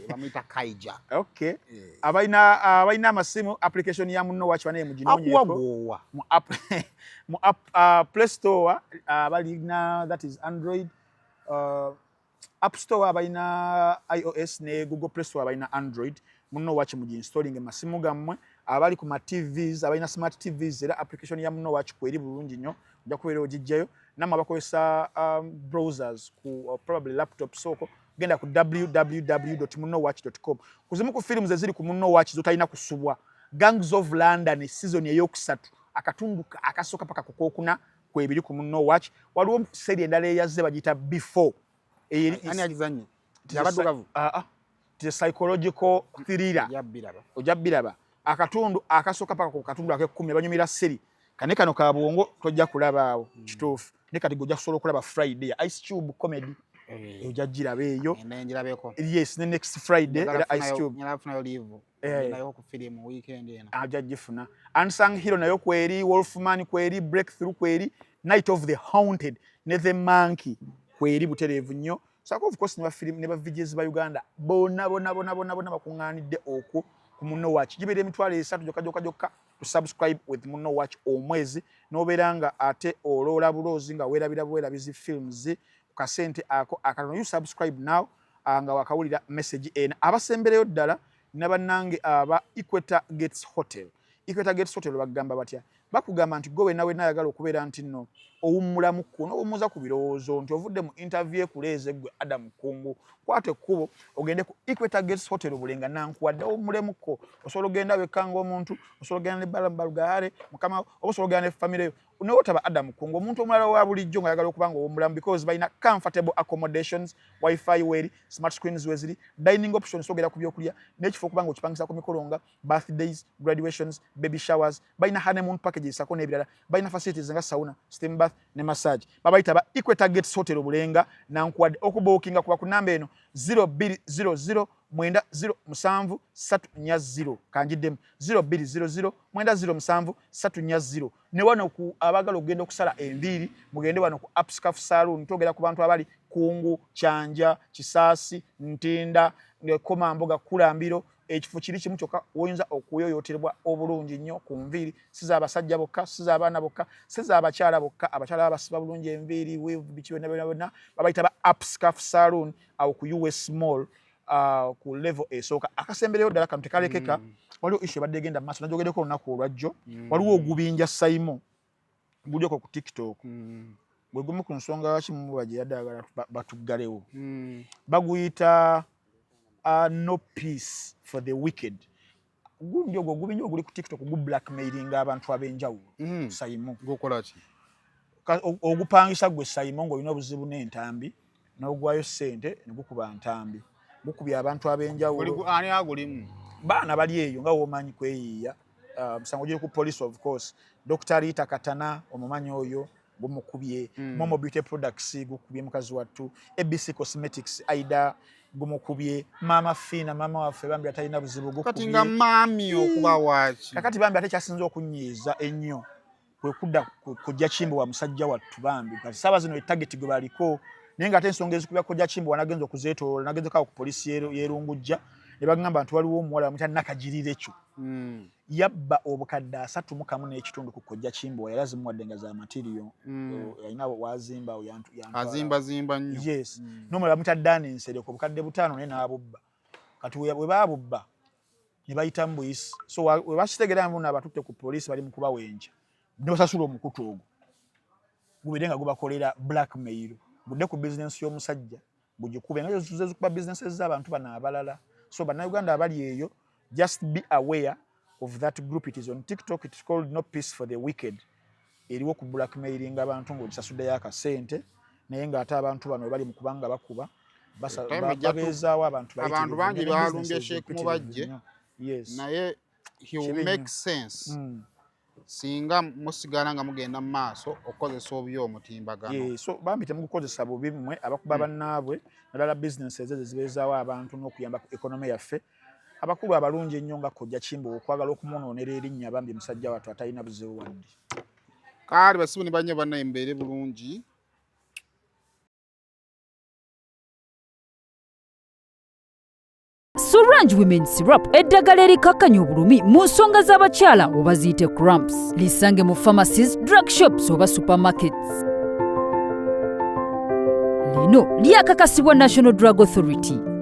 S2: bamuyita Kaija.
S1: Okay. Abaina amasimu application ya Muno Watch banaye muginoonyeko mu Play Store abalina that is Android App Store abaina iOS ne Google Play Store abaina Android Muno Watch muginstalling masimu gammwe abali ku ma TVs abaina smart TVs era application ya Muno Watch kweri bulungi nnyo nja kubeera ogijjayo namwe abakozesa browsers ku probably laptop soko genda ku www.munowatch.com kuzimu ku films eziri ku Muno Watch zotalina kusubwa Gangs of London season eyokusatu akatundu akasoka paka kukokuna kwebiri ku Muno Watch waliwo serie endala eyazze bagita Before
S2: ani agizanye yabadukavu
S1: the psychological thriller ojabiraba akatundu akasoka paka ku katundu ake10 abanyumira serie kano ka bwongo tojja kulabaawo kituufu ne kati gojja kusobola okulaba Friday Ice Tube comedy ojja giraba eyo yes ne next Friday era Ice Tube
S2: nyalafunayo live nayo ku film weekend ena
S1: ajja gifuna Unsung Hero nayo kweri Wolfman kweri Breakthrough kweri Night of the Haunted ne The Monkey kweri buterevu nnyo so of course ne ba film ne ba VJs ba Uganda bona bakunganidde okwo ku Muno Watch gibere emitwalo 3 jokka to subscribe with Muno Watch omwezi noberanga ate olola bulozi nga werabira bizi films ku kasente ako akano you subscribe now nga wakawulira message ena abasembereyo ddala nabannange aba Equator Gates Hotel bagamba batya bakugamba nti gowe nawe nayagala okubeera nti nno owummulamu kuno omuza ku birowoozo nti ovudde mu interview ekuleeze gwe Adam Kungu kwate kubo ogende ku Equator Gates Hotel obulenga nankuwadde owummulemuko osobola ogenda wekanga omuntu osobola ogenda ne balugare mukama osobola ogenda ne family n'otaba Adam Kungu omuntu omulala wa bulijjo nga yagala okubanga owummulamu because balina comfortable accommodations wifi weri smart screens weziri dining options ogera ku byokulya n'ekifo okubanga okipangisa ku mikolo nga birthdays graduations baby showers balina honeymoon packages sako n'ebirala balina facilities nga sauna steam bath ne massage babayita ba Equator Gates Hotel obulenga nankuwadde okubookinga kuba ku namba eno 0200 907 kanjiddemu 0200 907 ne wano ku abagala okugenda okusala enviiri mugende wano ku Upscaf Saloon togera ku bantu abali Kungu, Kyanja, Kisaasi, Ntinda, Komamboga, Kulambiro ekifo kiri kimu kyokka oyinza okuyoyoterebwa obulungi nnyo ku nviiri siza abasajja bokka siza abaana bokka siza abakyala bokka abakyala abasiba bulungi enviiri weave bikiwe na babayita ba Upscaf Saloon awo ku US Mall ku level esooka akasembereyo ddala kano tekalekeka waliwo issue badde genda maaso najogereko olunaku olwajjo waliwo ogubinja Saimo gulyoko ku TikTok gwe gumu ku nsonga kimu baje yadagala batuggalewo baguyita no peace for the wicked gundi ogwo gubinja oguli ku TikTok gu blackmailing abantu abenjawulo Saimo
S2: gokola ki
S1: ogupangisa gwe Saimo ng'olina obuzibu n'entambi n'ogwayo ssente ne gukuba ntambi gukubya abantu abenjawulo
S2: ani agulimu
S1: baana bali eyo nga womanyi kweyiya musango giri ku police of course Dr. Rita Katana omumanyi oyo gumukubye Momo Beauty Products gukubye mukazi wattu ABC Cosmetics Aida gumukubye Mama Fina mama waffe bambi atalina buzibu gukubye
S2: kati nga mami okuba wachi
S1: kakati bambi ate kyasinza okunyiiza ennyo kwe kudda kujja Kimbo wa musajja wattu bambi kati saba zino target gwe baliko naye nga ate ensonga ezikubya kujja Kimbo wanagenza okuzeetoola nagenza kawo ku polisi yerungujja ne bagamba nti waliwo omuwala bamuyita Nakagirire kyo yabba obukadde 31 n'ekitundu ku kojja Kimbo yali azimuwadde nga za material yalina wazimba
S2: azimba nnyo
S1: yes n'omulala bamuyita Dani Nsereko obukadde 5 naye n'abubba kati we baabubba ne bayita mbuyisi so we bakitegera mbu n'abatutte ku polisi bali mu kubawenja ne basasula omukutu ogwo gubedde nga gubakolera blackmail budde ku business y'omusajja bugikube nga zikuba businesses z'abantu bana abalala so bannayuganda abali eyo just be aware of that group. It is on TikTok. It's called No Peace for the Wicked. Eriwo ku blackmailing abantu ng'ogisasuddeyo akasente naye ng'ate abantu bano bali mu kubanga bakuba babeezaawo abantu
S2: bangi balumbye Sheikh Mubajje naye he will make sense singa musigala nga mugenda mu maaso okukozesa obubi omutimbagano.
S1: So bambi temugukozesa bubi mmwe abakuba bannaabwe naddala businesses ezo zibeezaawo abantu n'okuyamba ku economy yaffe. Abakulu abalungi ennyo nga Kkojja Kimbo okwagala okumunoonera erinnya bambi musajja wattu atalina buzibu wadde.
S2: Kale basibu ne bannyo bannaye embeere bulungi.
S3: Sorange Women Syrup eddagala erikakkanya obulumi mu nsonga z'abakyala oba ziyite cramps. Lisange mu pharmacies, drug shops oba supermarkets. Lino lyakakasibwa National Drug Authority.